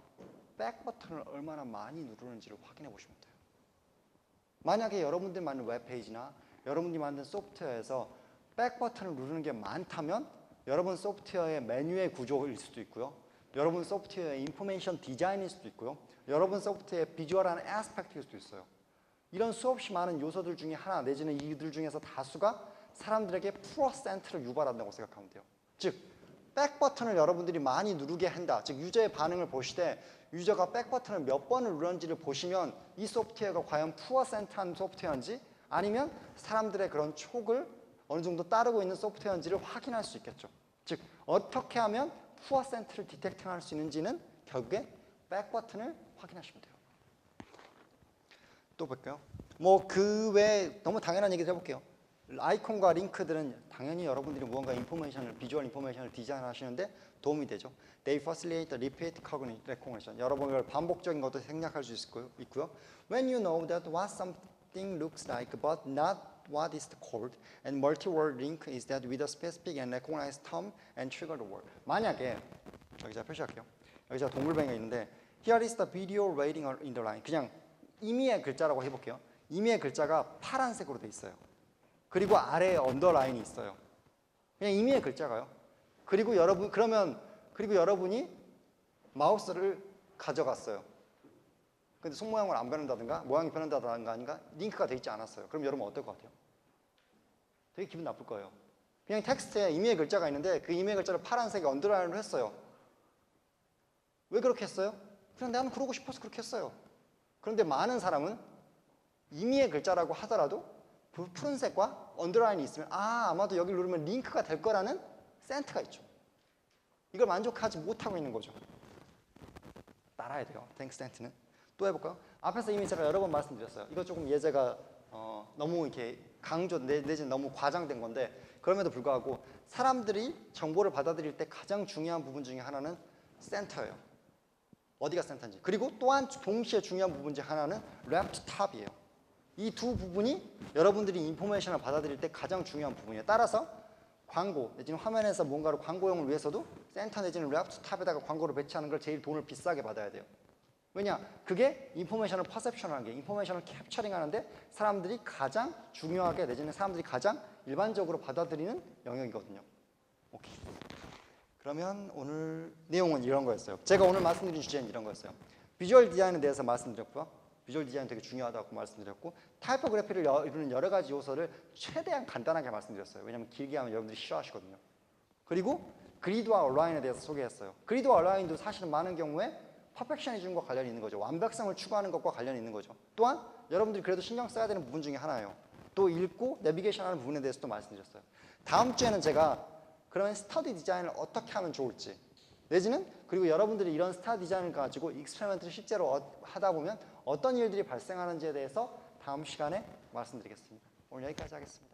백 버튼을 얼마나 많이 누르는지를 확인해 보시면 돼요. 만약에 여러분들이 만든 웹페이지나 여러분들이 만든 소프트웨어에서 백 버튼을 누르는 게 많다면 여러분 소프트웨어의 메뉴의 구조일 수도 있고요. 여러분 소프트웨어의 인포메이션 디자인일 수도 있고요. 여러분 소프트웨어의 비주얼한 애스펙트일 수도 있어요. 이런 수없이 많은 요소들 중에 하나 내지는 이들 중에서 다수가 사람들에게 푸어 센트를 유발한다고 생각하면 돼요. 즉, 백 버튼을 여러분들이 많이 누르게 한다. 즉, 유저의 반응을 보시되 유저가 백 버튼을 몇 번을 누르는지를 보시면 이 소프트웨어가 과연 푸어 센트한 소프트웨어인지 아니면 사람들의 그런 촉을 어느 정도 따르고 있는 소프트웨어인지를 확인할 수 있겠죠. 즉, 어떻게 하면 푸어 센트를 디텍팅할 수 있는지는 결국에 백 버튼을 확인하시면 돼요. 또 볼까요? 그 외에 너무 당연한 얘기를 해볼게요. 아이콘과 링크들은 당연히 여러분들이 무언가 인포메이션을, 비주얼 인포메이션을 디자인하시는데 도움이 되죠. They facilitate the repeat recognition. 여러분들 반복적인 것도 생략할 수 있고요. When you know that what something looks like but not what is called, and multi-word link is that with a specific and recognized term and trigger the word. 만약에 여기 제가 표시할게요. 여기 제가 동글뱅이가 있는데 Here is the video rating in the line. 그냥 임의의 글자라고 해볼게요. 임의의 글자가 파란색으로 돼 있어요. 그리고 아래에 언더라인이 있어요. 그냥 임의의 글자가요. 그리고 여러분이 마우스를 가져갔어요. 근데 손모양을 안 변한다든가 모양이 변한다든가 하니까 링크가 돼 있지 않았어요. 그럼 여러분 어떨 것 같아요? 되게 기분 나쁠 거예요. 그냥 텍스트에 임의의 글자가 있는데 그 임의의 글자를 파란색에 언더라인으로 했어요. 왜 그렇게 했어요? 그냥 나는 그러고 싶어서 그렇게 했어요. 그런데 많은 사람은 임의의 글자라고 하더라도 그 푸른색과 언더라인이 있으면 아마도 여기 누르면 링크가 될 거라는 센트가 있죠. 이걸 만족하지 못하고 있는 거죠. 따라야 돼요. 땡스 센트는. 또 해볼까요? 앞에서 이미 제가 여러 번 말씀드렸어요. 이거 조금 예제가 너무 이렇게 내지는 너무 과장된 건데 그럼에도 불구하고 사람들이 정보를 받아들일 때 가장 중요한 부분 중에 하나는 센터예요. 어디가 센터인지. 그리고 또한 동시에 중요한 부분 중 하나는 left top이에요. 이 두 부분이 여러분들이 인포메이션을 받아들일 때 가장 중요한 부분이에요. 따라서 광고 내지는 화면에서 뭔가를 광고용을 위해서도 센터 내지는 left 탑에다가 광고를 배치하는 걸 제일 돈을 비싸게 받아야 돼요. 왜냐? 그게 인포메이션을 퍼셉션하는 게 인포메이션을 캡처링하는데 사람들이 가장 중요하게 내지는 사람들이 가장 일반적으로 받아들이는 영역이거든요. 오케이. 그러면 오늘 내용은 이런 거였어요. 제가 오늘 말씀드린 주제는 이런 거였어요. 비주얼 디자인에 대해서 말씀드렸고요. 비주얼 디자인 되게 중요하다고 말씀드렸고 타이포그래피를 이루는 여러 가지 요소를 최대한 간단하게 말씀드렸어요. 왜냐하면 길게 하면 여러분들이 싫어하시거든요. 그리고 그리드와 얼라인에 대해서 소개했어요. 그리드와 얼라인도 사실은 많은 경우에 퍼펙셔니즘과 관련이 있는 거죠. 완벽성을 추구하는 것과 관련이 있는 거죠. 또한 여러분들이 그래도 신경 써야 되는 부분 중에 하나예요. 또 읽고 내비게이션하는 부분에 대해서도 말씀드렸어요. 다음 주에는 제가 그러면 스터디 디자인을 어떻게 하면 좋을지 내지는 그리고 여러분들이 이런 스터디 디자인을 가지고 익스페리먼트를 실제로 하다 보면 어떤 일들이 발생하는지에 대해서 다음 시간에 말씀드리겠습니다. 오늘 여기까지 하겠습니다.